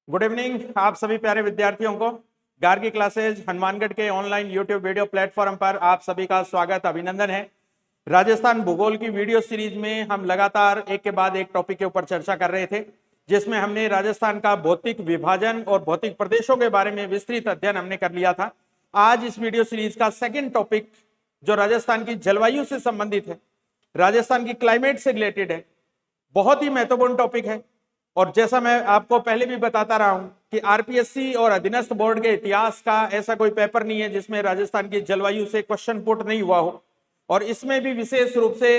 Good evening आप सभी प्यारे विद्यार्थियों को गार्गी क्लासेज हनुमानगढ़ के ऑनलाइन यूट्यूब वीडियो प्लेटफॉर्म पर आप सभी का स्वागत अभिनंदन है। राजस्थान भूगोल की वीडियो सीरीज में हम लगातार एक के बाद एक टॉपिक के ऊपर चर्चा कर रहे थे, जिसमें हमने राजस्थान का भौतिक विभाजन और भौतिक प्रदेशों के बारे में विस्तृत अध्ययन हमने कर लिया था। आज इस वीडियो सीरीज का सेकेंड टॉपिक जो राजस्थान की जलवायु से संबंधित है, राजस्थान की क्लाइमेट से रिलेटेड है, बहुत ही महत्वपूर्ण टॉपिक है। और जैसा मैं आपको पहले भी बताता रहा हूं कि आरपीएससी और अधीनस्थ बोर्ड के इतिहास का ऐसा कोई पेपर नहीं है जिसमें राजस्थान की जलवायु से क्वेश्चन पुट नहीं हुआ हो। और इसमें भी विशेष रूप से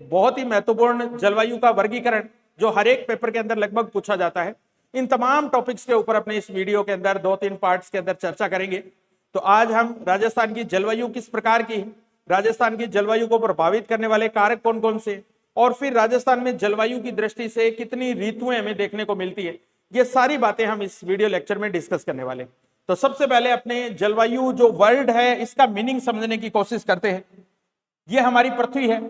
बहुत ही महत्वपूर्ण जलवायु का वर्गीकरण जो हर एक पेपर के अंदर लगभग पूछा जाता है। इन तमाम टॉपिक्स के ऊपर अपने इस वीडियो के अंदर 2-3 पार्ट्स के अंदर चर्चा करेंगे। तो आज हम राजस्थान की जलवायु किस प्रकार की है, राजस्थान की जलवायु को प्रभावित करने वाले कारक कौन कौन से, और फिर राजस्थान में जलवायु की दृष्टि से कितनी ऋतुएं हमें देखने को मिलती है, ये सारी बातें हम इस वीडियो लेक्चर में डिस्कस करने वाले हैं। तो सबसे पहले अपने जलवायु जो वर्ड है इसका मीनिंग समझने की कोशिश करते हैं। ये हमारी पृथ्वी है,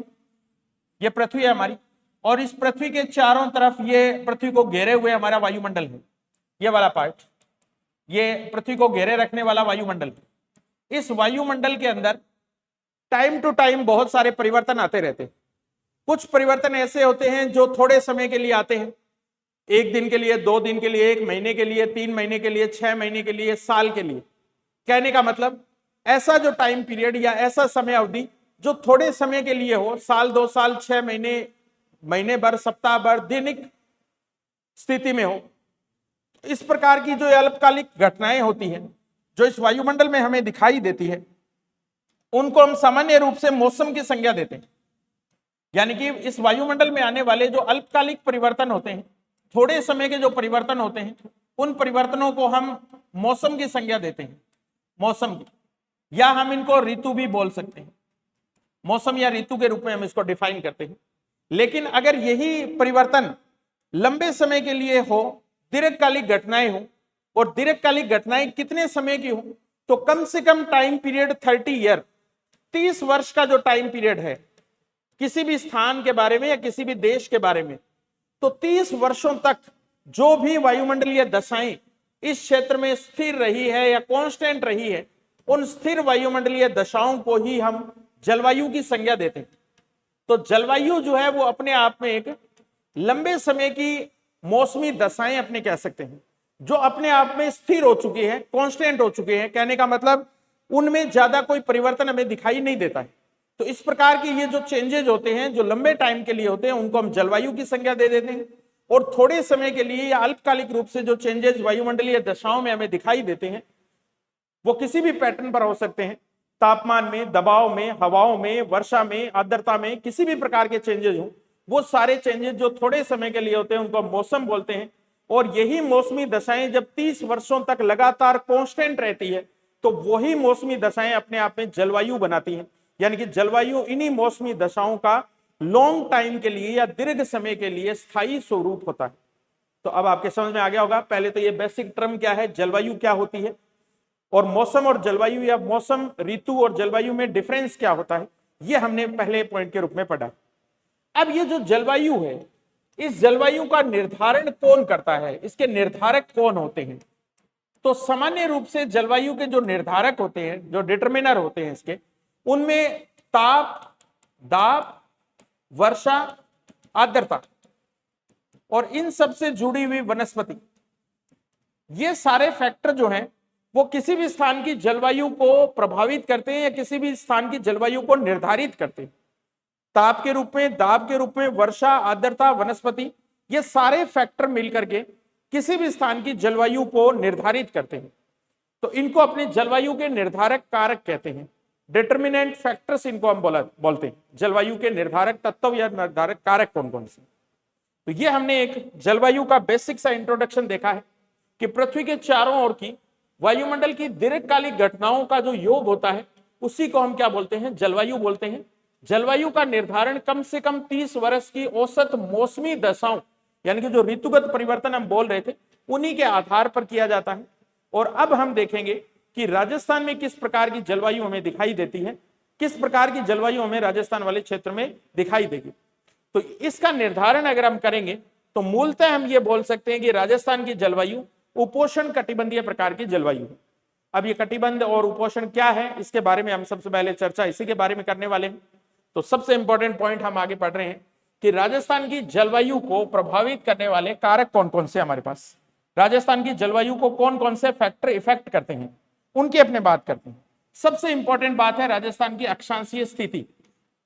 ये पृथ्वी है हमारी, और इस पृथ्वी के चारों तरफ ये पृथ्वी को घेरे हुए हमारा वायुमंडल है। ये वाला पार्ट ये पृथ्वी को घेरे रखने वाला वायुमंडल है। इस वायुमंडल के अंदर टाइम टू टाइम बहुत सारे परिवर्तन आते रहते हैं। कुछ परिवर्तन ऐसे होते हैं जो थोड़े समय के लिए आते हैं, 1 दिन के लिए, 2 दिन के लिए, 1 महीने के लिए, 3 महीने के लिए, 6 महीने के लिए, साल के लिए। कहने का मतलब ऐसा जो टाइम पीरियड या ऐसा समय अवधि जो थोड़े समय के लिए हो, साल, 2 साल, 6 महीने, महीने भर, सप्ताह भर, दैनिक स्थिति में हो। इस प्रकार की जो अल्पकालिक घटनाएं होती हैं जो इस वायुमंडल में हमें दिखाई देती है, उनको हम सामान्य रूप से मौसम की संज्ञा देते हैं। यानी कि इस वायुमंडल में आने वाले जो अल्पकालिक परिवर्तन होते हैं, थोड़े समय के जो परिवर्तन होते हैं, उन परिवर्तनों को हम मौसम की संज्ञा देते हैं, मौसम की, या हम इनको ऋतु भी बोल सकते हैं। मौसम या ऋतु के रूप में हम इसको डिफाइन करते हैं। लेकिन अगर यही परिवर्तन लंबे समय के लिए हो, दीर्घकालिक घटनाएं हो, और दीर्घकालिक घटनाएं कितने समय की हो, तो कम से कम टाइम पीरियड 30 ईयर, 30 वर्ष का जो टाइम पीरियड है किसी भी स्थान के बारे में या किसी भी देश के बारे में, तो 30 वर्षों तक जो भी वायुमंडलीय दशाएं इस क्षेत्र में स्थिर रही है या कांस्टेंट रही है, उन स्थिर वायुमंडलीय दशाओं को ही हम जलवायु की संज्ञा देते हैं। तो जलवायु जो है वो अपने आप में एक लंबे समय की मौसमी दशाएं अपने कह सकते हैं, जो अपने आप में स्थिर हो चुकी है, कांस्टेंट हो चुकी है। कहने का मतलब उनमें ज्यादा कोई परिवर्तन हमें दिखाई नहीं देता है। तो इस प्रकार के ये जो चेंजेज होते हैं जो लंबे टाइम के लिए होते हैं, उनको हम जलवायु की संज्ञा दे देते हैं। और थोड़े समय के लिए या अल्पकालिक रूप से जो चेंजेस वायुमंडलीय दशाओं में हमें दिखाई देते हैं, वो किसी भी पैटर्न पर हो सकते हैं, तापमान में, दबाव में, हवाओं में, वर्षा में, आर्द्रता में, किसी भी प्रकार के चेंजेस हो, वो सारे चेंजेस जो थोड़े समय के लिए होते हैं उनको मौसम बोलते हैं। और यही मौसमी दशाएं जब 30 वर्षों तक लगातार कांस्टेंट रहती है, तो वही मौसमी दशाएं अपने आप में जलवायु बनाती हैं। यानी कि जलवायु इन्हीं मौसमी दशाओं का लॉन्ग टाइम के लिए या दीर्घ समय के लिए स्थायी स्वरूप होता है। तो अब आपके समझ में आ गया होगा, पहले तो ये बेसिक टर्म क्या है, जलवायु क्या होती है, और मौसम और जलवायु या मौसम, ऋतु और जलवायु में डिफरेंस क्या होता है, ये हमने पहले पॉइंट के रूप में पढ़ा। अब ये जो जलवायु है, इस जलवायु का निर्धारण कौन करता है, इसके निर्धारक कौन होते हैं? तो सामान्य रूप से जलवायु के जो निर्धारक होते हैं, जो डिटरमिनर होते हैं इसके, उनमें ताप, दाब, वर्षा, आर्द्रता और इन सब से जुड़ी हुई वनस्पति, ये सारे फैक्टर जो हैं वो किसी भी स्थान की जलवायु को प्रभावित करते हैं या किसी भी स्थान की जलवायु को निर्धारित करते हैं। ताप के रूप में, दाब के रूप में, वर्षा, आर्द्रता, वनस्पति, ये सारे फैक्टर मिलकर के किसी भी स्थान की जलवायु को निर्धारित करते हैं। तो इनको अपने जलवायु के निर्धारक कारक कहते हैं, डिटरमिनेंट फैक्टर्स इनको हम बोलते हैं। जलवायु के निर्धारक तत्व या निर्धारक कारक कौन कौन से। तो ये हमने एक जलवायु का बेसिक सा इंट्रोडक्शन देखा है कि पृथ्वी के चारों ओर की वायुमंडल की दीर्घकालिक घटनाओं का जो योग होता है, उसी को हम क्या बोलते हैं, जलवायु बोलते हैं। जलवायु का निर्धारण कम से कम 30 वर्ष की औसत मौसमी दशाओं, यानी कि जो ऋतुगत परिवर्तन हम बोल रहे थे, उन्हीं के आधार पर किया जाता है। और अब हम देखेंगे कि राजस्थान में किस प्रकार की जलवायु हमें दिखाई देती है, किस प्रकार की जलवायु हमें राजस्थान वाले क्षेत्र में दिखाई देगी। तो इसका निर्धारण अगर हम करेंगे तो मूलतः हम ये बोल सकते हैं कि राजस्थान की जलवायु उपोष्ण कटिबंधीय प्रकार की जलवायु। अब ये कटिबंध और उपोष्ण क्या है, इसके बारे में हम सबसे पहले चर्चा इसी के बारे में करने वाले हैं। तो सबसे इंपॉर्टेंट पॉइंट हम आगे पढ़ रहे हैं कि राजस्थान की जलवायु को प्रभावित करने वाले कारक कौन कौन से हमारे पास, राजस्थान की जलवायु को कौन कौन से फैक्टर इफेक्ट करते हैं, उनकी अपने बात करते हैं। सबसे इंपॉर्टेंट बात है राजस्थान की अक्षांशीय स्थिति।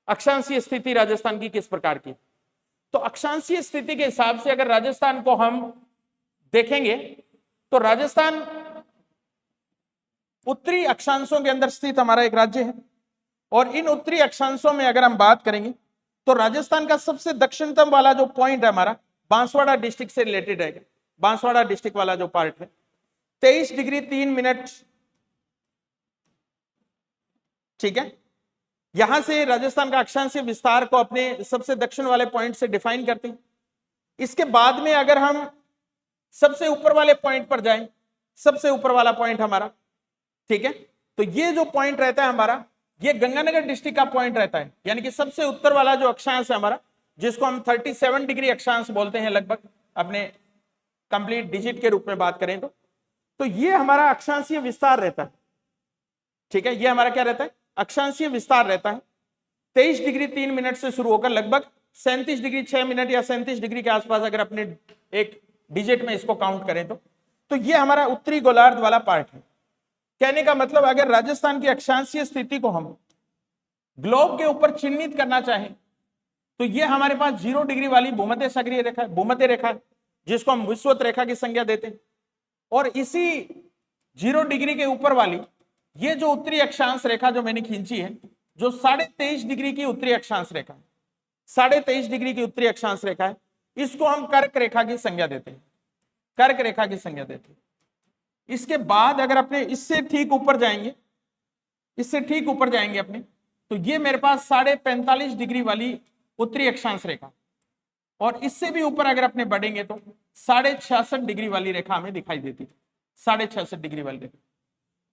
अक्षांशीय स्थिति राजस्थान की किस प्रकार की, तो अक्षांशीय स्थिति के हिसाब से अगर राजस्थान को हम देखेंगे तो राजस्थान उत्तरी अक्षांशों के अंदर स्थित हमारा एक राज्य है। और इन उत्तरी अक्षांशों में अगर हम बात करेंगे तो राजस्थान का सबसे दक्षिणतम वाला जो पॉइंट है हमारा बांसवाड़ा डिस्ट्रिक्ट से रिलेटेड है। बांसवाड़ा डिस्ट्रिक्ट वाला जो पार्ट है 23 डिग्री 3 मिनट, ठीक है। यहां से राजस्थान का अक्षांशीय विस्तार को अपने सबसे दक्षिण वाले पॉइंट से डिफाइन करते हैं। इसके बाद में अगर हम सबसे ऊपर वाले पॉइंट पर जाएं, सबसे ऊपर वाला पॉइंट हमारा, ठीक है, तो ये जो पॉइंट रहता है हमारा, ये गंगानगर डिस्ट्रिक्ट का पॉइंट रहता है, यानी कि सबसे उत्तर वाला जो अक्षांश है हमारा, जिसको हम 37 डिग्री अक्षांश बोलते हैं लगभग अपने कंप्लीट डिजिट के रूप में बात करें तो ये हमारा अक्षांशीय विस्तार रहता है, ठीक है। ये हमारा क्या रहता है, अक्षांशीय विस्तार रहता है। 23 डिग्री 3 मिनट से शुरू होकर लगभग 37 डिग्री 6 मिनट या 37 डिग्री के आसपास अगर अपने एक डिजिट में इसको काउंट करें तो ये हमारा उत्तरी गोलार्ध वाला पार्ट है। कहने का मतलब अगर राजस्थान की अक्षांशीय स्थिति को हम ग्लोब के ऊपर चिन्हित करना चाहें तो ये हमारे पास 0 डिग्री वाली भूमध्य सागरीय रेखा है, भूमध्य रेखा है, जिसको हम विषुवत रेखा की संज्ञा देते हैं। और इसी 0 डिग्री के ऊपर वाली ये जो उत्तरी अक्षांश रेखा जो मैंने खींची है, जो 23.5 डिग्री की उत्तरी अक्षांश रेखा है, 23.5 डिग्री की उत्तरी अक्षांश रेखा है, इसको हम कर्क रेखा की संज्ञा देते हैं, कर्क रेखा की संज्ञा देते हैं। इसके बाद अगर अपने इससे ठीक ऊपर जाएंगे, इससे ठीक ऊपर जाएंगे अपने, तो ये मेरे पास 45.5 डिग्री वाली उत्तरी अक्षांश रेखा, और इससे भी ऊपर अगर अपने बढ़ेंगे तो 66.5 डिग्री वाली रेखा हमें दिखाई देती है, 66.5 डिग्री वाली रेखा।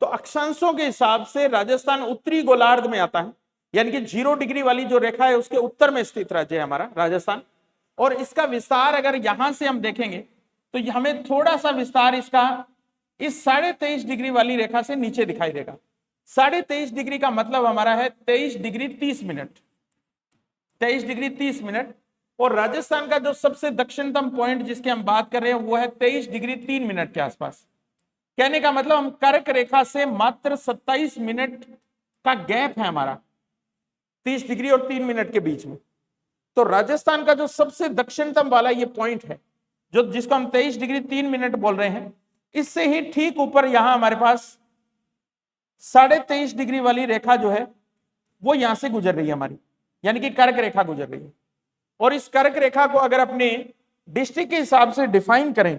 तो अक्षांशों के हिसाब से राजस्थान उत्तरी गोलार्ध में आता है, यानी कि 0 डिग्री वाली जो रेखा है उसके उत्तर में स्थित राज्य है हमारा राजस्थान। और इसका विस्तार अगर यहां से हम देखेंगे तो हमें थोड़ा सा विस्तार इसका इस 23.5 डिग्री वाली रेखा से नीचे दिखाई देगा। 23.5 डिग्री का मतलब हमारा है 23 डिग्री 30 मिनट, 23 डिग्री 30 मिनट। और राजस्थान का जो सबसे दक्षिणतम पॉइंट जिसकी हम बात कर रहे हैं वो है 23 डिग्री 3 मिनट के आसपास। कहने का मतलब हम कर्क रेखा से मात्र 27 मिनट का गैप है हमारा 30 डिग्री और 3 मिनट के बीच में। तो राजस्थान का जो सबसे दक्षिणतम वाला ये पॉइंट है, जो जिसको हम 23 डिग्री 3 मिनट बोल रहे हैं, इससे ही ठीक ऊपर यहां हमारे पास 23.5 डिग्री वाली रेखा जो है वो यहां से गुजर रही है हमारी, यानी कि कर्क रेखा गुजर रही है। और इस कर्क रेखा को अगर अपने डिस्ट्रिक्ट के हिसाब से डिफाइन करें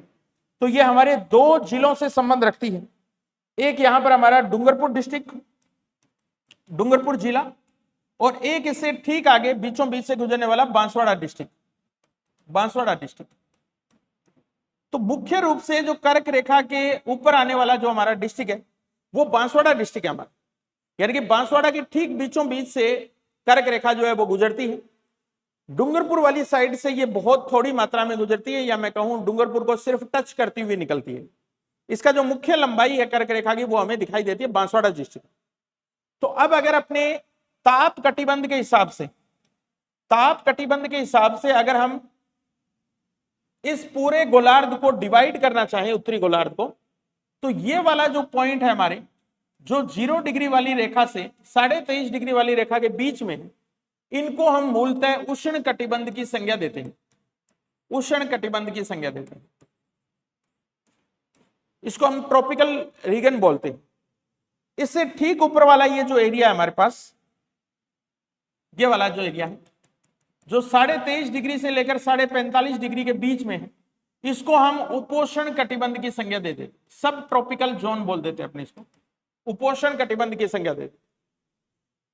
तो ये हमारे 2 जिलों से संबंध रखती है। एक यहां पर हमारा डूंगरपुर डिस्ट्रिक्ट, डूंगरपुर जिला, और एक इससे ठीक आगे बीचों बीच से गुजरने वाला बांसवाड़ा डिस्ट्रिक्ट, बांसवाड़ा डिस्ट्रिक्ट। तो मुख्य रूप से जो कर्क रेखा के ऊपर आने वाला जो हमारा डिस्ट्रिक्ट है वो बांसवाड़ा डिस्ट्रिक्ट है हमारा, यानी कि बांसवाड़ा के ठीक बीचों बीच से कर्क रेखा जो है वो गुजरती है। डूंगरपुर वाली साइड से ये बहुत थोड़ी मात्रा में गुजरती है, या मैं कहूं डूंगरपुर को सिर्फ टच करती हुई निकलती है। इसका जो मुख्य लंबाई है कर्क रेखा की वो हमें दिखाई देती है बांसवाड़ा डिस्ट्रिक्ट। तो अब अगर अपने ताप कटिबंध के हिसाब से, ताप कटिबंध के हिसाब से अगर हम इस पूरे गोलार्ध को डिवाइड करना चाहें, उत्तरी गोलार्ध को, तो ये वाला जो पॉइंट है हमारे, जो 0 डिग्री वाली रेखा से 23.5 डिग्री वाली रेखा के बीच में है, इनको हम मूलतः उष्ण कटिबंध की संज्ञा देते हैं, उष्ण कटिबंध की संज्ञा देते हैं। इसको हम ट्रॉपिकल रीजन बोलते हैं। इससे ठीक ऊपर वाला ये जो एरिया है हमारे पास, ये वाला जो एरिया है जो 23.5 डिग्री से लेकर 45.5 डिग्री के बीच में है, इसको हम उपोष्ण कटिबंध की संज्ञा देते, सब ट्रॉपिकल जोन बोल देते अपने इसको, उपोष्ण कटिबंध की संज्ञा देते।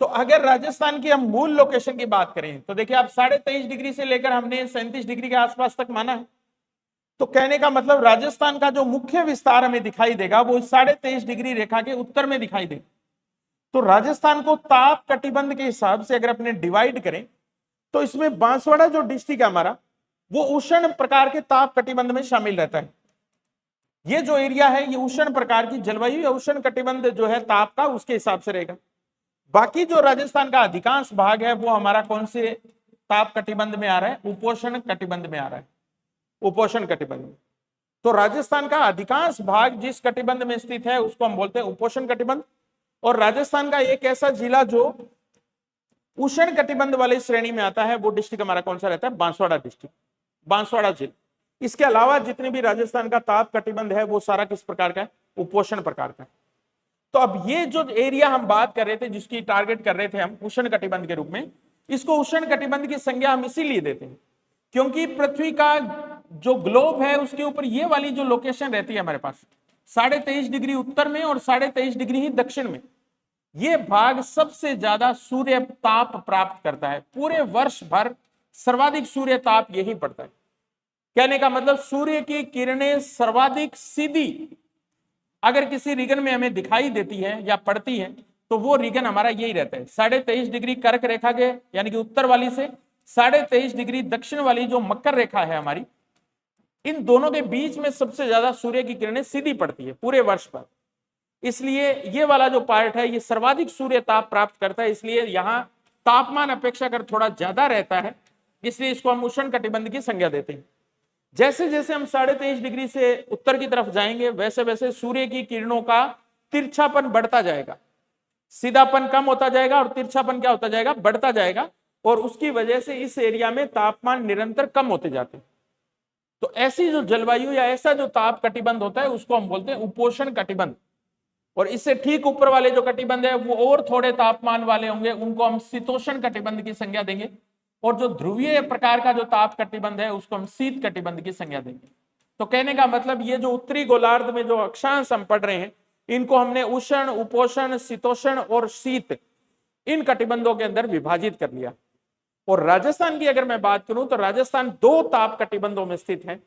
तो अगर राजस्थान की हम मूल लोकेशन की बात करें तो देखिए आप 23.5 डिग्री से लेकर हमने 37 डिग्री के आसपास तक माना है। तो कहने का मतलब राजस्थान का जो मुख्य विस्तार हमें दिखाई देगा वो 23.5 डिग्री रेखा के उत्तर में दिखाई देगा। तो राजस्थान को ताप कटिबंध के हिसाब से अगर अपने डिवाइड करें तो इसमें बांसवाड़ा जो डिस्ट्रिक्ट है हमारा वो उष्ण प्रकार के ताप कटिबंध में शामिल रहता है। ये जो एरिया है ये उष्ण प्रकार की जलवायु या उष्ण कटिबंध जो है ताप का उसके हिसाब से रहेगा। बाकी जो राजस्थान का अधिकांश भाग है वो हमारा कौन से ताप कटिबंध में आ रहा है, उपोष्ण कटिबंध में आ रहा है, उपोष्ण कटिबंध में। तो राजस्थान का अधिकांश भाग जिस कटिबंध में स्थित है उसको हम बोलते हैं उपोष्ण कटिबंध। और राजस्थान का एक ऐसा जिला जो उष्ण कटिबंध वाली श्रेणी में आता है वो डिस्ट्रिक्ट हमारा कौन सा रहता है, बांसवाड़ा डिस्ट्रिक्ट, बांसवाड़ा जिला। इसके अलावा जितने भी राजस्थान का ताप कटिबंध है वो सारा किस प्रकार का है, उपोष्ण प्रकार का है। तो अब ये जो एरिया हम बात कर रहे थे जिसकी टारगेट कर रहे थे हम उष्ण कटिबंध के रूप में, इसको उष्ण कटिबंध की संज्ञा हम इसीलिए देते हैं क्योंकि पृथ्वी का जो ग्लोब है उसके ऊपर ये वाली जो लोकेशन रहती है हमारे पास 23.5 डिग्री उत्तर में और 23.5 डिग्री ही दक्षिण में, ये भाग सबसे ज्यादा सूर्य ताप प्राप्त करता है। पूरे वर्ष भर सर्वाधिक सूर्य ताप यही पड़ता है। कहने का मतलब सूर्य की किरणें सर्वाधिक सीधी अगर किसी रीजन में हमें दिखाई देती है या पड़ती है तो वो रीजन हमारा यही रहता है 23.5 डिग्री कर्क रेखा के यानी कि उत्तर वाली से 23.5 डिग्री दक्षिण वाली जो मकर रेखा है हमारी, इन दोनों के बीच में सबसे ज्यादा सूर्य की किरणें सीधी पड़ती है पूरे वर्ष पर। इसलिए ये वाला जो पार्ट है ये सर्वाधिक सूर्य ताप प्राप्त करता है, इसलिए यहाँ तापमान अपेक्षाकृत थोड़ा ज्यादा रहता है, इसलिए इसको हम उष्ण कटिबंध की संज्ञा देते हैं। जैसे जैसे हम 23.5 डिग्री से उत्तर की तरफ जाएंगे वैसे वैसे सूर्य की किरणों का तिरछापन बढ़ता जाएगा, सीधापन कम होता जाएगा और तिरछापन क्या होता जाएगा, बढ़ता जाएगा, और उसकी वजह से इस एरिया में तापमान निरंतर कम होते जाते हैं। तो ऐसी जो जलवायु या ऐसा जो ताप कटिबंध होता है उसको हम बोलते हैं उपोष्ण कटिबंध। और इससे ठीक ऊपर वाले जो कटिबंध है वो और थोड़े तापमान वाले होंगे, उनको हम शीतोष्ण कटिबंध की संज्ञा देंगे। और जो ध्रुवीय प्रकार का जो ताप कटिबंध है उसको हम शीत कटिबंध की संज्ञा देंगे। तो कहने का मतलब ये जो उत्तरी गोलार्ध में जो अक्षांश हम पढ़ रहे हैं इनको हमने उष्ण, उपोष्ण, शीतोष्ण और शीत इन कटिबंधों के अंदर विभाजित कर लिया। और राजस्थान की अगर मैं बात करूं तो राजस्थान 2 ताप कटिबंधों में स्थित है।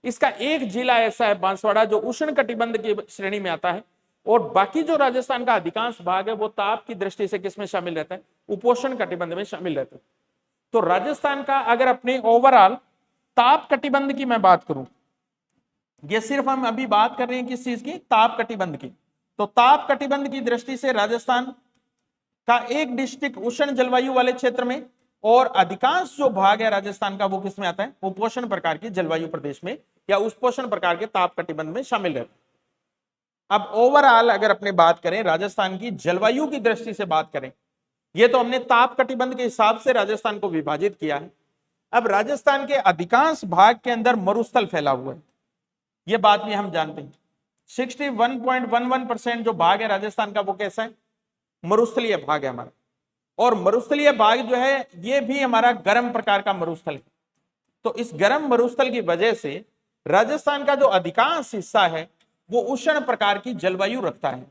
इसका एक जिला ऐसा है बांसवाड़ा जो उष्ण कटिबंध की श्रेणी में आता है, और बाकी जो राजस्थान का अधिकांश भाग है वो ताप की दृष्टि से किसमें शामिल रहता है, उपोष्ण कटिबंध में शामिल रहता है। तो राजस्थान का अगर अपने ओवरऑल ताप कटिबंध की मैं बात करूं, ये सिर्फ हम अभी बात कर रहे हैं किस चीज की, ताप कटिबंध की। तो ताप कटिबंध की दृष्टि से राजस्थान का एक डिस्ट्रिक्ट उष्ण जलवायु वाले क्षेत्र में और अधिकांश जो भाग है राजस्थान का वो किसमें आता है, उपोष्ण प्रकार की जलवायु प्रदेश में या उपोष्ण प्रकार के ताप कटिबंध में शामिल रहता है। अब ओवरऑल अगर अपने बात करें राजस्थान की जलवायु की दृष्टि से बात करें, ये तो हमने ताप कटिबंध के हिसाब से राजस्थान को विभाजित किया है। अब राजस्थान के अधिकांश भाग के अंदर मरुस्थल फैला हुआ है, ये बात भी हम जानते हैं। 61.11% जो भाग है राजस्थान का वो कैसा है, मरुस्थलीय भाग है हमारा। और मरुस्थलीय भाग जो है ये भी हमारा गर्म प्रकार का मरुस्थल है। तो इस गर्म मरुस्थल की वजह से राजस्थान का जो अधिकांश हिस्सा है वो उष्ण प्रकार की जलवायु रखता है।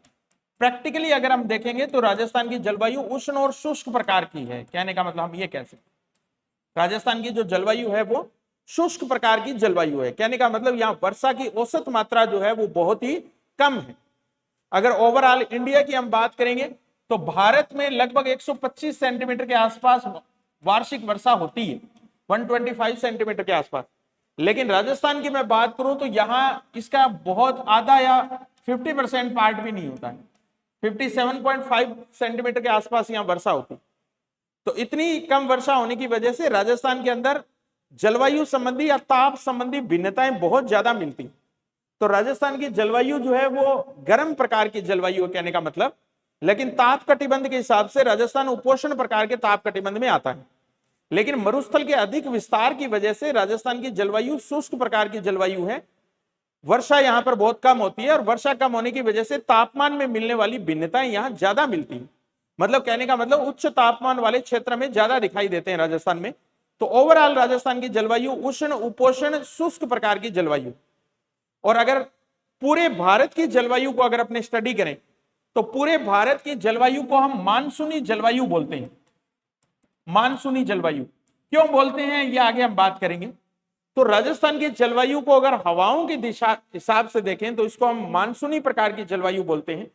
प्रैक्टिकली अगर हम देखेंगे तो राजस्थान की जलवायु उष्ण और शुष्क प्रकार की है। कहने का मतलब हम ये कह सकते राजस्थान की जो जलवायु है वो शुष्क प्रकार की जलवायु है। कहने का मतलब यहाँ वर्षा की औसत मात्रा जो है वो बहुत ही कम है। अगर ओवरऑल इंडिया की हम बात करेंगे तो भारत में लगभग 125 सेंटीमीटर के आसपास वार्षिक वर्षा होती है, 125 सेंटीमीटर के आसपास। लेकिन राजस्थान की मैं बात करूं तो यहाँ इसका बहुत आधा या 50% पार्ट भी नहीं होता है, 57.5 सेंटीमीटर के आसपास यहाँ वर्षा होती। तो इतनी कम वर्षा होने की वजह से राजस्थान के अंदर जलवायु संबंधी या ताप संबंधी भिन्नताएं बहुत ज्यादा मिलती। तो राजस्थान की जलवायु जो है वो गर्म प्रकार की जलवायु है कहने का मतलब, लेकिन ताप कटिबंध के हिसाब से राजस्थान उपोष्ण प्रकार के ताप कटिबंध में आता है। लेकिन मरुस्थल के अधिक विस्तार की वजह से राजस्थान की जलवायु शुष्क प्रकार की जलवायु है। वर्षा यहाँ पर बहुत कम होती है और वर्षा कम होने की वजह से तापमान में मिलने वाली भिन्नताएं यहाँ ज्यादा मिलती है। मतलब कहने का मतलब उच्च तापमान वाले क्षेत्र में ज्यादा दिखाई देते हैं राजस्थान में। तो ओवरऑल राजस्थान की जलवायु उष्ण, उपोष्ण, शुष्क प्रकार की जलवायु। और अगर पूरे भारत की जलवायु को अगर अपने स्टडी करें तो पूरे भारत की जलवायु को हम मानसूनी जलवायु बोलते हैं। मानसूनी जलवायु क्यों बोलते हैं ये आगे हम बात करेंगे। तो राजस्थान की जलवायु को अगर हवाओं की दिशा हिसाब से देखें तो इसको हम मानसूनी प्रकार की जलवायु बोलते हैं।